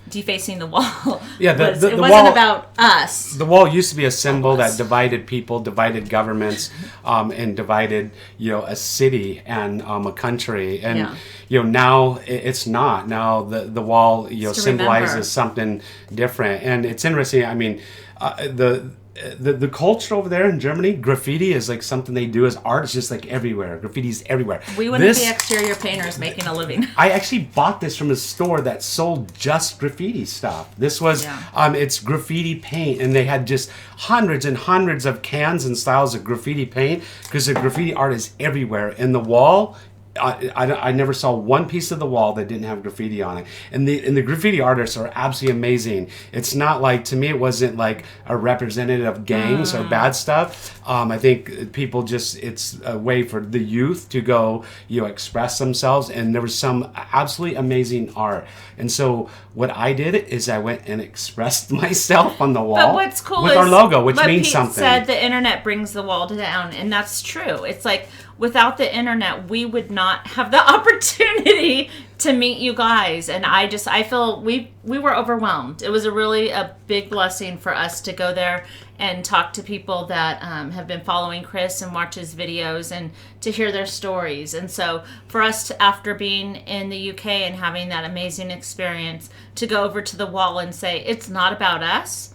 defacing the wall. Yeah, it wasn't about us. The wall used to be a symbol that divided people, divided governments, and divided, a city and a country. And now it's not. Now the wall symbolizes something different. And it's interesting. I mean, the culture over there in Germany, graffiti is like something they do as art. It's just like everywhere. Graffiti's everywhere. We wouldn't be exterior painters making a living. I actually bought this from a store that sold just graffiti stuff. This was, it's graffiti paint, and they had just hundreds and hundreds of cans and styles of graffiti paint, because the graffiti art is everywhere. And the wall, I never saw one piece of the wall that didn't have graffiti on it. And the graffiti artists are absolutely amazing. It's not like, to me, it wasn't like a representative of gangs or bad stuff. I think people it's a way for the youth to go, express themselves. And there was some absolutely amazing art. And so what I did is I went and expressed myself on the wall. But what's cool with is our logo, which means Pete something. Said the internet brings the wall down, and that's true. It's like, without the internet, we would not have the opportunity to meet you guys. And I feel we were overwhelmed. It was a big blessing for us to go there and talk to people that have been following Chris and watch his videos, and to hear their stories. And so for us to, after being in the UK and having that amazing experience, to go over to the wall and say, it's not about us,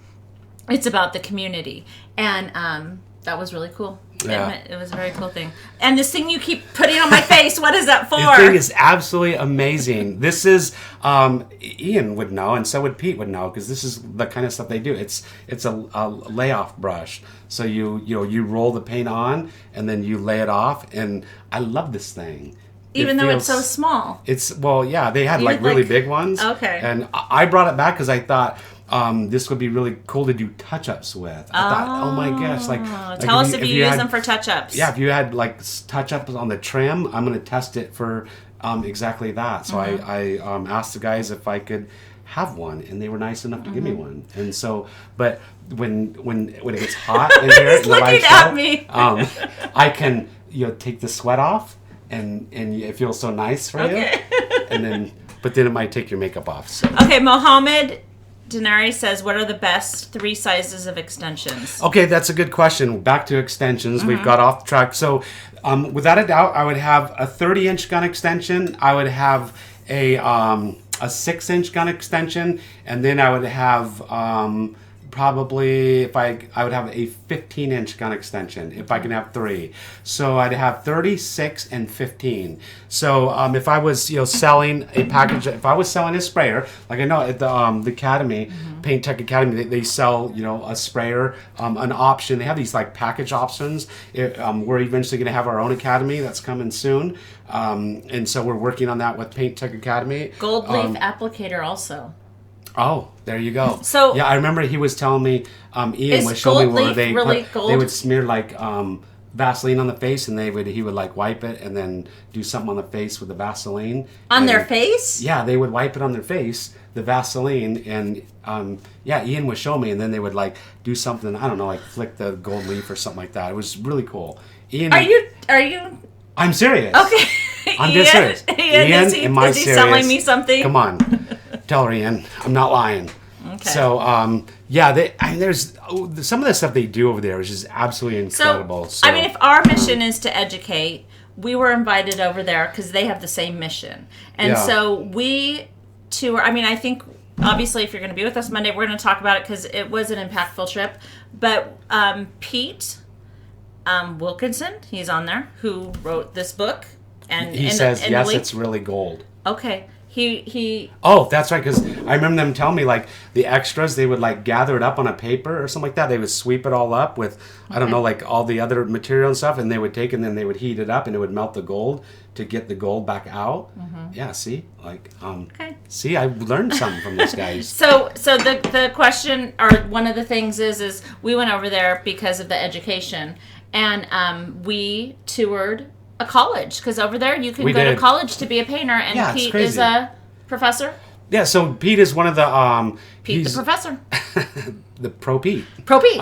it's about the community. And that was really cool. Yeah. It was a very cool thing. And this thing you keep putting on my face, what is that for? This thing is absolutely amazing. This is, Ian would know, and so would Pete would know, because this is the kind of stuff they do. It's a layoff brush. So you roll the paint on, and then you lay it off. And I love this thing. Even though it's so small. They had really big ones. Okay. And I brought it back because I thought, this would be really cool to do touch-ups with. I thought, oh my gosh, tell us if you use them for touch-ups. Yeah, if you had touch-ups on the trim, I'm going to test it for exactly that. So I asked the guys if I could have one, and they were nice enough to give me one. And so, but when it gets hot in here, He's looking at me. I can take the sweat off, and it feels so nice for you. But then it might take your makeup off. So. Okay, Mohammed Denari says, what are the best 3 sizes of extensions? Okay, that's a good question. Back to extensions. We've got off track. So, without a doubt, I would have a 30-inch gun extension. I would have a 6-inch gun extension. And then I would have probably, I would have a 15-inch gun extension, if I can have 3. So I'd have 30, 6, and 15. So if I was selling a package, if I was selling a sprayer, like I know at the Academy, Paint Tech Academy, they sell a sprayer, an option. They have these package options. We're eventually going to have our own academy that's coming soon, and so we're working on that with Paint Tech Academy. Gold leaf applicator also. Oh, there you go. So yeah, I remember he was telling me, Ian was showing me where they would smear Vaseline on the face, and he would wipe it and then do something on the face with the Vaseline. On their face? Yeah, they would wipe it on their face, the Vaseline, and Ian was showing me, and then they would do something, I don't know, flick the gold leaf or something like that. It was really cool. Ian, are you? I'm serious. Okay. I'm dead serious. Ian, is he selling me something? Come on. Tell her, Ian. I'm not lying. Okay. So, there's some of the stuff they do over there is just absolutely incredible. So, if our mission is to educate, we were invited over there because they have the same mission. And so we tour, I think, obviously, if you're going to be with us Monday, we're going to talk about it because it was an impactful trip. But Pete Wilkinson, he's on there, who wrote this book. And he says, yes, it's really gold. Okay. He. Oh, that's right. Because I remember them telling me, like, the extras, they would, like, gather it up on a paper or something like that. They would sweep it all up with, I don't know, like, all the other material and stuff. And they would take it and then they would heat it up and it would melt the gold to get the gold back out. Yeah, see? Like, Okay. See, I learned something from these guys. So the question, or one of the things is we went over there because of the education. And we toured a college, because over there you can go to college to be a painter, and yeah, Pete is a professor. Yeah, so Pete is one of the Pete the professor. The Pro Pete. Pro Pete.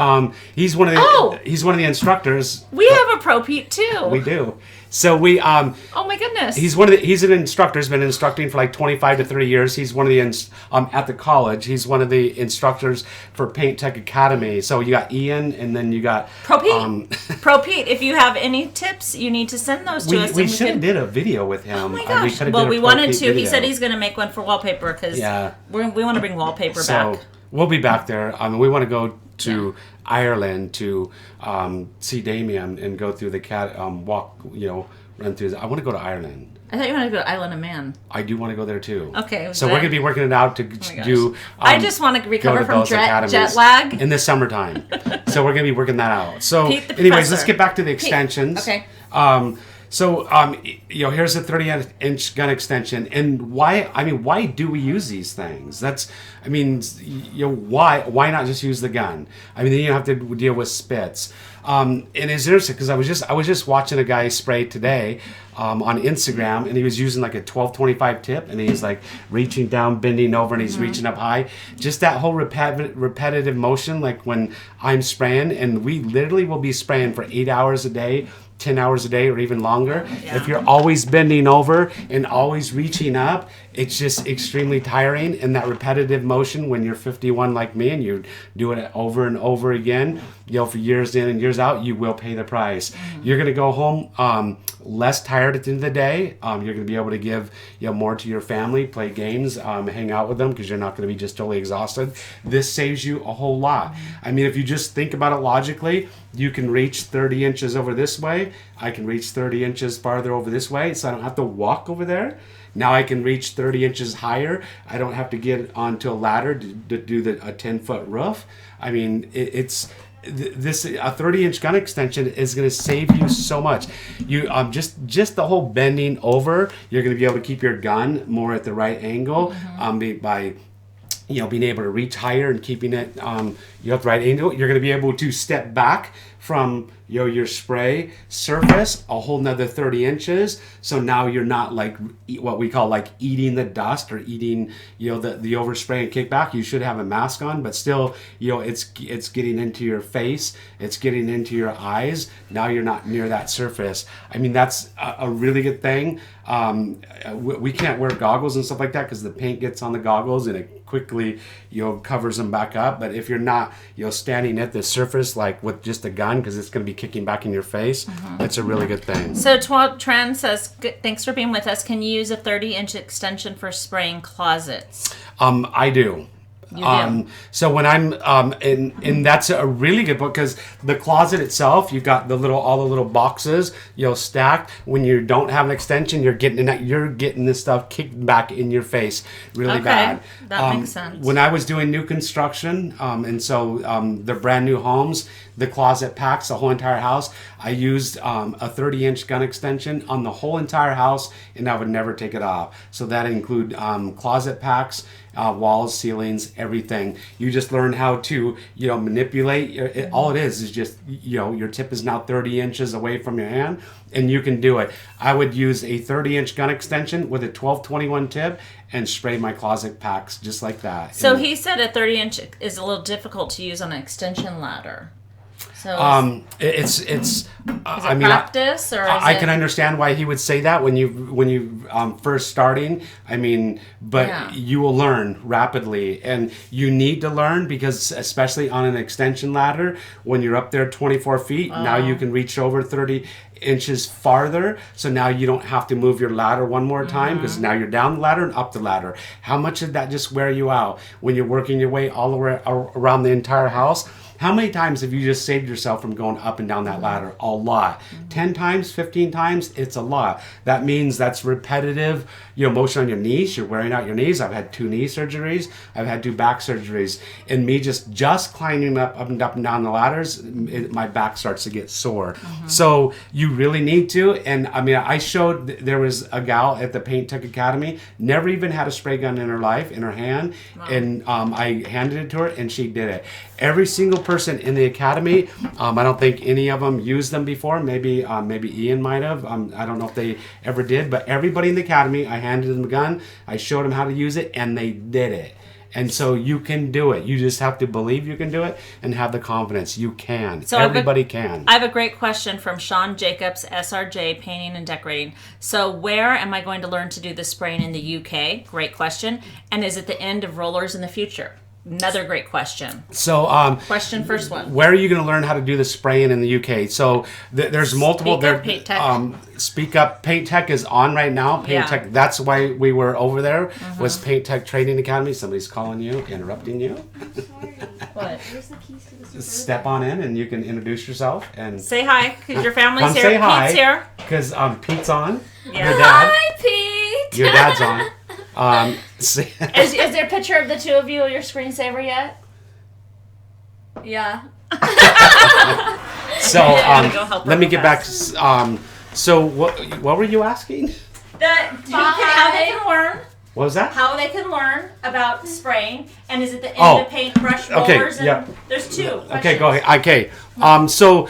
He's one of the he's one of the instructors. We have a Pro Pete too. We do. So we oh my goodness. He's an instructor. He's been instructing for like 25 to 30 years. He's one of the at the college. He's one of the instructors for Paint Tech Academy. So you got Ian, and then you got Pro Pete. Pro Pete. If you have any tips, you need to send those to us. We should have did a video with him. Oh my gosh. We wanted to. He said he's going to make one for wallpaper, because we want to bring wallpaper back. We'll be back there. We want to go to Ireland to see Damien and go through the walk, run through. I want to go to Ireland. I thought you wanted to go to Island of Man. I do want to go there too. Okay. So we're going to be working it out to do. I just want to recover from jet lag in the summertime. So we're going to be working that out. So anyways, let's get back to the extensions. Okay. So, here's a 30-inch gun extension, and why do we use these things? Why not just use the gun? Then you have to deal with spits. And it's interesting because I was just watching a guy spray today on Instagram, and he was using like a 1225 tip, and he's like reaching down, bending over, and he's reaching up high. Just that whole repetitive motion, like when I'm spraying, and we literally will be spraying for 8 hours a day, 10 hours a day, or even longer. Yeah. If you're always bending over and always reaching up, it's just extremely tiring. And that repetitive motion, when you're 51 like me and you're doing it over and over again, for years in and years out, you will pay the price. You're going to go home less tired at the end of the day. You're going to be able to give more to your family, play games, hang out with them, because you're not going to be just totally exhausted. This saves you a whole lot. If you just think about it logically, you can reach 30 inches over this way. I can reach 30 inches farther over this way, so I don't have to walk over there. Now I can reach 30 inches higher. I don't have to get onto a ladder to do a 10-foot roof. It's this a 30-inch gun extension is going to save you so much. You just the whole bending over, you're going to be able to keep your gun more at the right angle by being able to reach higher and keeping it at the right angle. You're going to be able to step back from your spray surface a whole nother 30 inches. So now you're not like what we call like eating the dust or eating the overspray and kickback. You should have a mask on, but still it's getting into your face, it's getting into your eyes. Now you're not near that surface. That's a really good thing. We can't wear goggles and stuff like that because the paint gets on the goggles and it quickly covers them back up. But if you're not standing at the surface like with just a gun, because it's going to be kicking back in your face, it's a really good thing. So Tran says, thanks for being with us. Can you use a 30-inch extension for spraying closets? I do. So when I'm and that's a really good book, because the closet itself, you've got all the little boxes stacked. When you don't have an extension, you're getting this stuff kicked back in your face really bad. That makes sense. When I was doing new construction, and so the brand new homes, the closet packs, the whole entire house, I used a 30-inch gun extension on the whole entire house, and I would never take it off. So that include closet packs, walls, ceilings, everything. You just learn how to manipulate. All it is just your tip is now 30 inches away from your hand, and you can do it. I would use a 30-inch gun extension with a 1221 tip and spray my closet packs just like that. So he said a 30-inch is a little difficult to use on an extension ladder. So it's is it practice, or I can understand why he would say that when you first starting. But you will learn rapidly, and you need to learn, because especially on an extension ladder, when you're up there 24 feet, now you can reach over 30 inches farther. So now you don't have to move your ladder one more time, because now you're down the ladder and up the ladder. How much did that just wear you out when you're working your way all the way around the entire house? How many times have you just saved yourself from going up and down that ladder? A lot. 10 times, 15 times, it's a lot. That means that's repetitive, motion on your knees. You're wearing out your knees. I've had 2 knee surgeries. I've had 2 back surgeries. And me just climbing up and down the ladders, my back starts to get sore. So you really need to. And I mean, there was a gal at the Paint Tech Academy, never even had a spray gun in her life, in her hand. Wow. And I handed it to her and she did it. Every single person in the academy, I don't think any of them used them before. Maybe Ian might have. I don't know if they ever did. But everybody in the academy, I handed them a gun. I showed them how to use it, and they did it. And so you can do it. You just have to believe you can do it and have the confidence. You can. So everybody can. I have a great question from Sean Jacobs, SRJ, Painting and Decorating. So where am I going to learn to do the spraying in the UK? Great question. And is it the end of rollers in the future? Another great question. So, question first one. Where are you going to learn how to do the spraying in the UK? So, there's multiple. Speak Up Paint Tech. Speak Up Paint Tech is on right now. Paint Tech. That's why we were over there. Was Paint Tech Training Academy? Somebody's calling you, interrupting you. Sorry. What? Where's the keys to the Suburban? Step on in, and you can introduce yourself and say hi because your family's come here. Say hi, Pete's here because Pete's on. Yeah. Your dad. Hi, Pete. Your dad's on. Is there a picture of the two of you on your screensaver yet? Yeah. So let me get back. So what were you asking? How they can learn. What was that? How they can learn about spraying, and is it the end of paintbrush rollers? Okay, yeah. There's 2 questions. Okay, go ahead. Okay. So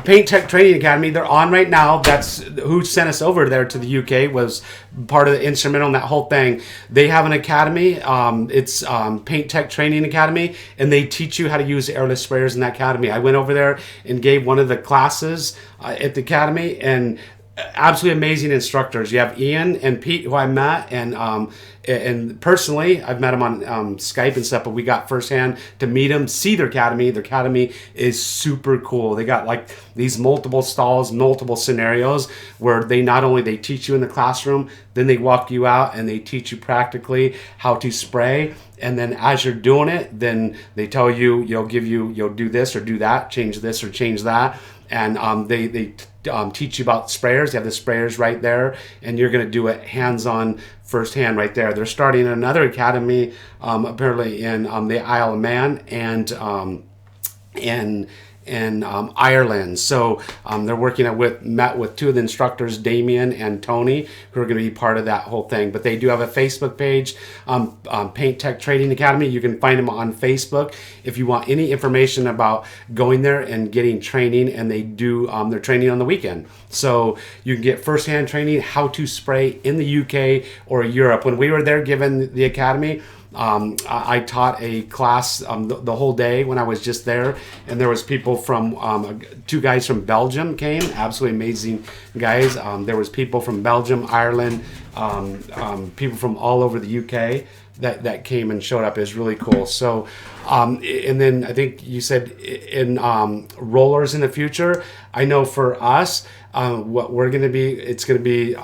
Paint Tech Training Academy, they're on right now. That's who sent us over there to the UK, was part of the instrumental in that whole thing. They have an academy. It's Paint Tech Training Academy, and they teach you how to use airless sprayers in that academy. I went over there and gave one of the classes at the academy, and absolutely amazing instructors. You have Ian and Pete, who I met, and personally, I've met them on Skype and stuff, but we got firsthand to meet them, see their academy. Their academy is super cool. They got like these multiple stalls, multiple scenarios where they not only they teach you in the classroom, then they walk you out and they teach you practically how to spray. And then as you're doing it, then they tell you, you'll do this or do that, change this or change that. And they teach you about sprayers. They have the sprayers right there, and you're going to do it hands-on, firsthand right there. They're starting another academy, apparently in the Isle of Man and in Ireland. So they're met with 2 of the instructors, Damien and Tony, who are going to be part of that whole thing. But they do have a Facebook page, Paint Tech Training Academy. You can find them on Facebook if you want any information about going there and getting training. And they do their training on the weekend. So you can get firsthand training how to spray in the UK or Europe. When we were there given the academy, I taught a class the whole day when I was just there, and there was people from 2 guys from Belgium came, absolutely amazing guys. There was people from Belgium, Ireland, people from all over the UK that came and showed up. Is really cool. So, and then I think you said in rollers in the future. I know for us, what we're going to be,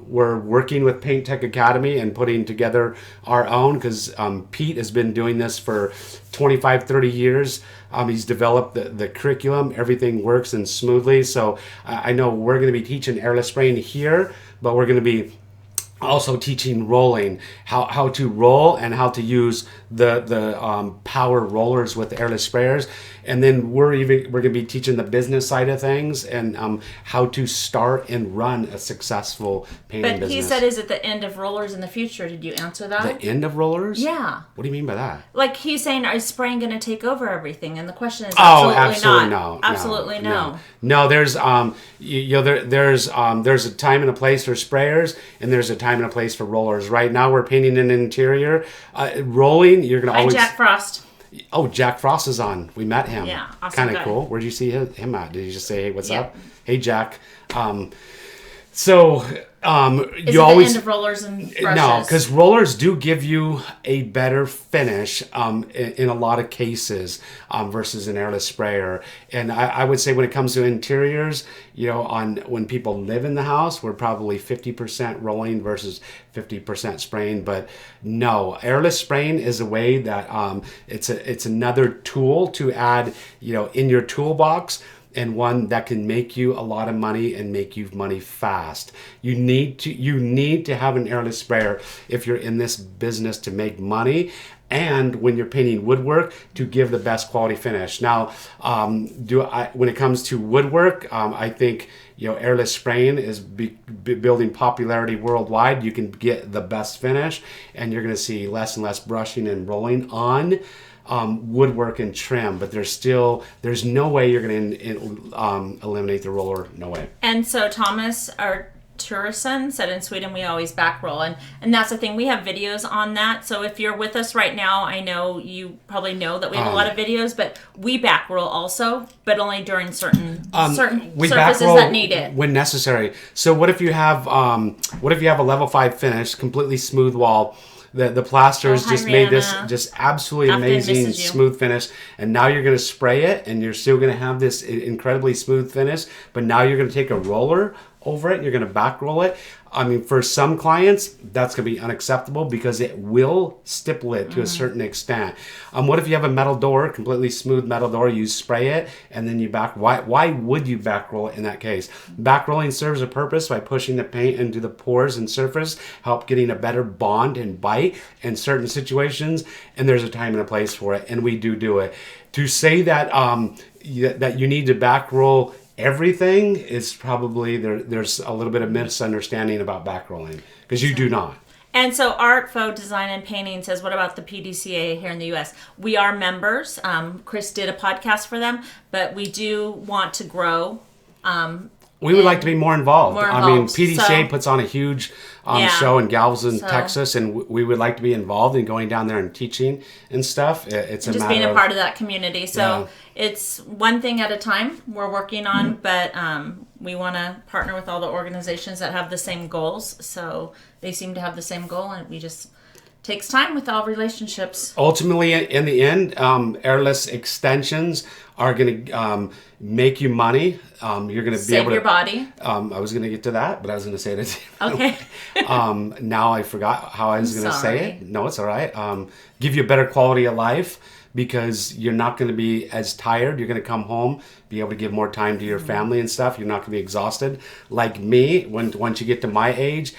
we're working with Paint Tech Academy and putting together our own, because Pete has been doing this for 25, 30 years. He's developed the curriculum. Everything works and smoothly. So I know we're going to be teaching airless spraying here, but we're going to be also teaching rolling, how to roll and how to use the power rollers with airless sprayers. And then we're going to be teaching the business side of things and how to start and run a successful painting business. But he said, is it the end of rollers in the future? Did you answer that? The end of rollers? Yeah. What do you mean by that? Like he's saying, is spraying going to take over everything? And the question is absolutely not. Absolutely no. No, there's there's a time and a place for sprayers, and there's a time and a place for rollers. Right now we're painting an interior. Rolling, you're going to always... Jack Frost. Oh, Jack Frost is on. We met him. Yeah, awesome. Kind of cool. Where'd you see him at? Did you just say, hey, what's up? Hey, Jack. So Is you it always the end of rollers and brushes? no, because rollers do give you a better finish in a lot of cases versus an airless sprayer. And I would say when it comes to interiors, on when people live in the house, we're probably 50% rolling versus 50% spraying. But no, airless spraying is a way that it's another tool to add in your toolbox, and one that can make you a lot of money and make you money fast. You need to have an airless sprayer if you're in this business to make money, and when you're painting woodwork, to give the best quality finish. Now, when it comes to woodwork, I think airless spraying is building popularity worldwide. You can get the best finish, and you're going to see less and less brushing and rolling on woodwork and trim, but there's no way you're going to eliminate the roller. No way. And so Thomas Artursson said in Sweden we always back roll, and that's the thing, we have videos on that. So if you're with us right now, I know you probably know that we have a lot of videos, but we back roll also, but only during certain surfaces that need it when necessary. So what if you have a level 5 finish, completely smooth wall? The plasters just made this just absolutely amazing smooth finish, and now you're going to spray it, and you're still going to have this incredibly smooth finish, but now you're going to take a roller over it, you're going to back roll it. I mean, for some clients, that's going to be unacceptable because it will stipple it to a certain extent. What if you have a metal door, completely smooth metal door, you spray it, and then you back... Why would you back roll it in that case? Back rolling serves a purpose by pushing the paint into the pores and surface, help getting a better bond and bite in certain situations, and there's a time and a place for it, and we do it. To say that that you need to back roll everything is probably there's a little bit of misunderstanding about back rolling, because you do not. And so Art Faux Design and Painting says, what about the PDCA here in the U.S.? We are members. Chris did a podcast for them, but we do want to grow. We would like to be more involved. I mean, PDCA puts on a huge show in Galveston, Texas, and we would like to be involved in going down there and teaching and stuff. It's just being a part of that community. So it's one thing at a time we're working on, but we want to partner with all the organizations that have the same goals. So they seem to have the same goal, and we just... takes time with all relationships. Ultimately, in the end, Airless Extensions are going to make you money. You're going to be able to... Save your body. I was going to get to that, but I was going to say it. Okay. Now I forgot how I was going to say it. No, it's all right. Give you a better quality of life, because you're not going to be as tired. You're going to come home, be able to give more time to your family and stuff. You're not going to be exhausted. Like me, once you get to my age...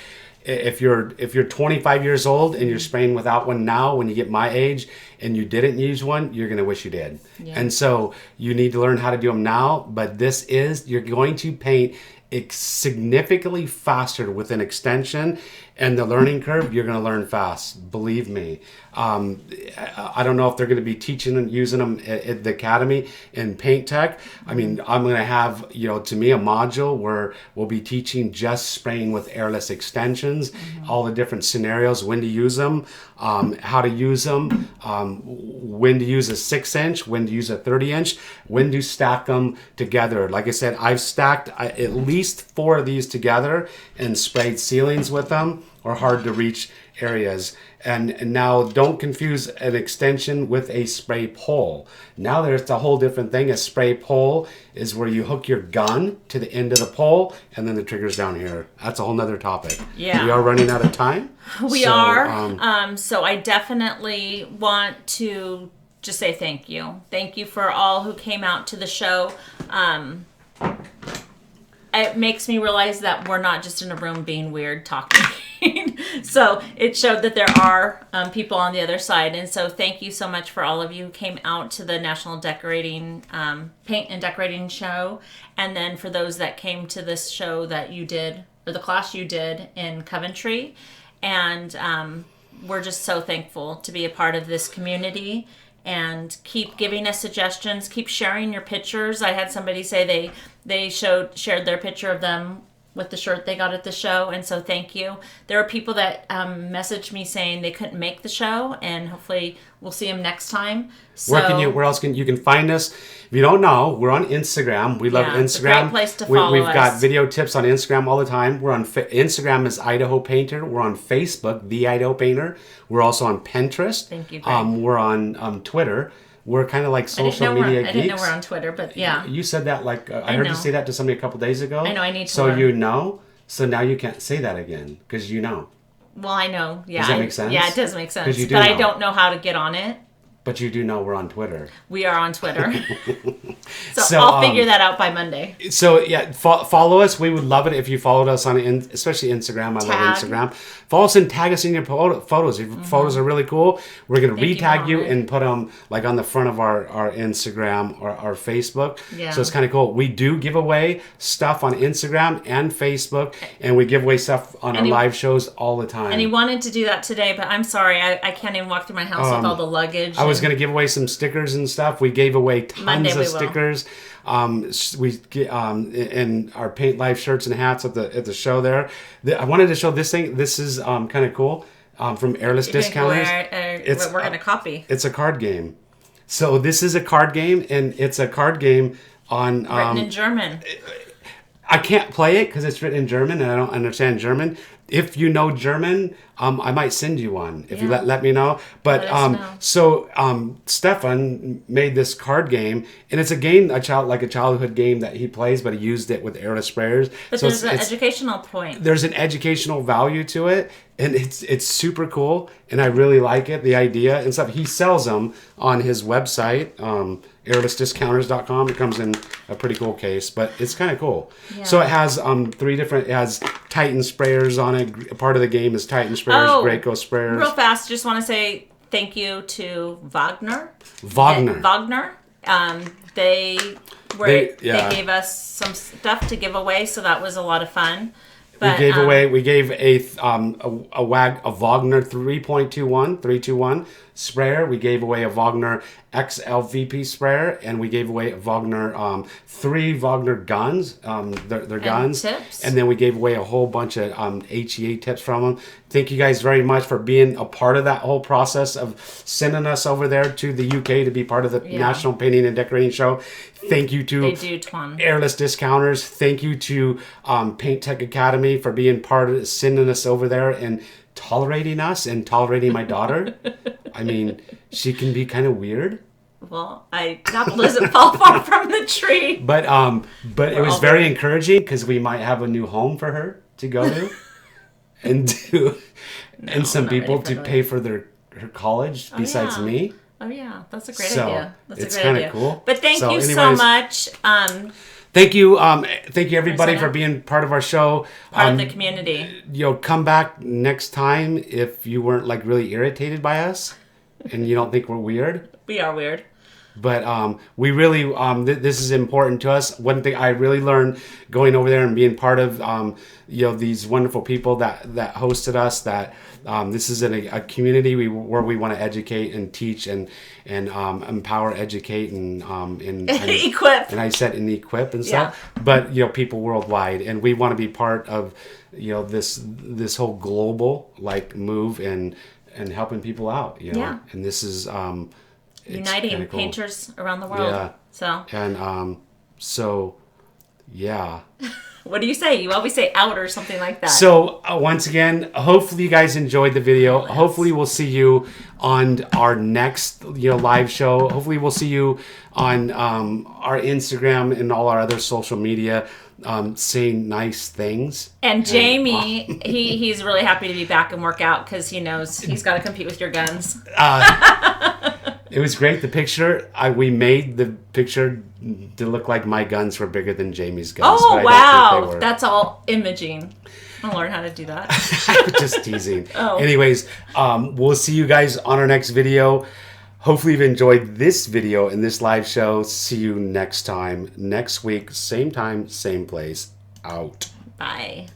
If you're 25 years old and you're spraying without one now, when you get my age and you didn't use one, you're going to wish you did. Yeah. And so you need to learn how to do them now. But you're going to paint significantly faster with an extension, and the learning curve, you're going to learn fast. Believe me. I don't know if they're going to be teaching and using them at the academy in paint tech. I mean, I'm going to have, to me, a module where we'll be teaching just spraying with airless extensions, all the different scenarios, when to use them, how to use them, when to use a 6-inch, when to use a 30-inch, when to stack them together. Like I said, I've stacked at least 4 of these together and sprayed ceilings with them, or hard to reach areas. And now don't confuse an extension with a spray pole. Now there's a whole different thing. A spray pole is where you hook your gun to the end of the pole, and then the trigger's down here. That's a whole nother topic. Yeah. We are running out of time. We are. So I definitely want to just say thank you. Thank you for all who came out to the show. It makes me realize that we're not just in a room being weird talking. So it showed that there are people on the other side. And so thank you so much for all of you who came out to the National Decorating Paint and Decorating Show. And then for those that came to this show that you did, or the class you did in Coventry. And we're just so thankful to be a part of this community. And keep giving us suggestions. Keep sharing your pictures. I had somebody say they shared their picture of them with the shirt they got at the show, and so thank you. There are people that messaged me saying they couldn't make the show, and hopefully we'll see them next time. So, where else can you can find us? If you don't know, we're on Instagram. We love Instagram. It's a great place to follow We've us. got video tips on Instagram all the time. We're on Instagram is Idaho Painter. We're on Facebook, The Idaho Painter. We're also on Pinterest. Thank you, Greg. We're on Twitter. We're kind of like social media geeks. I didn't know we're on Twitter, but yeah. You said that I heard you say that to somebody a couple days ago. I know, I need to So learn. you know? So now you can't say that again because you know. Well, I know. Yeah. Does that make sense? Yeah, it does make sense. You do but know. I don't know how to get on it. But you do know we're on Twitter. We are on Twitter. so So, I'll figure that out by Monday. So yeah, follow us. We would love it if you followed us on, especially Instagram. I love Instagram. Follow us and tag us in your photos. Your photos are really cool. We're gonna retag you and put them like on the front of our Instagram or our Facebook. Yeah. So it's kind of cool. We do give away stuff on Instagram and Facebook, and we give away stuff on our live shows all the time. And he wanted to do that today, but I'm sorry, I can't even walk through my house with all the luggage. I was going to give away some stickers and stuff. We gave away tons of stickers. In our Paint Live shirts and hats at the show there. I wanted to show this thing. This is kind of cool from Airless Discounters. We're going to copy. It's a card game. So this is a card game, and it's a card game on... written in German. I can't play it because it's written in German, and I don't understand German. If you know German, I might send you one if you let me know. But Stefan made this card game, and it's a game a childhood game that he plays, but he used it with airless sprayers. But so there's an educational point. There's an educational value to it, and it's super cool, and I really like it, the idea and stuff. He sells them on his website, airlessdiscounters.com. It comes in a pretty cool case, but it's kind of cool. Yeah. So it has it has Titan sprayers on it. Part of the game is Titan sprayers, Graco sprayers. Real fast, just want to say thank you to Wagner. They gave us some stuff to give away, so that was a lot of fun. But, we gave a Wagner 321 sprayer. We gave away a Wagner XLVP sprayer, and we gave away a Wagner 3 Wagner guns. Their guns, tips. And then we gave away a whole bunch of HEA tips from them. Thank you guys very much for being a part of that whole process of sending us over there to the UK to be part of the National Painting and Decorating Show. Thank you to Airless Discounters. Thank you to Paint Tech Academy for being part of sending us over there and tolerating us and tolerating my daughter. I mean, she can be kind of weird. Well, the apple doesn't fall far from the tree. But it was very encouraging because we might have a new home for her to go to, and some people to pay for her college besides me. Oh yeah, that's a great idea. It's kind of cool. But thank you so much. Thank you everybody for being part of our show. Part of the community. Come back next time if you weren't like really irritated by us, and you don't think we're weird. We are weird. But we really, this is important to us. One thing I really learned going over there and being part of, these wonderful people that hosted us, that this is a community where we want to educate and teach and empower, educate, and equip. And I said and equip and stuff. Yeah. But, people worldwide. And we want to be part of, this whole global, move and helping people out, Yeah. And this is... uniting painters around the world. Yeah. So. And yeah. What do you say? You always say out or something like that. So once again, hopefully you guys enjoyed the video. Yes. Hopefully we'll see you on our next live show. Hopefully we'll see you on our Instagram and all our other social media. Saying nice things. And Jamie, he's really happy to be back and work out because he knows he's got to compete with your guns. It was great. The picture, we made the picture to look like my guns were bigger than Jamie's guns. Oh, wow. That's all imaging. I'll learn how to do that. Just teasing. Anyways, we'll see you guys on our next video. Hopefully you've enjoyed this video and this live show. See you next time, next week, same time, same place. Out. Bye.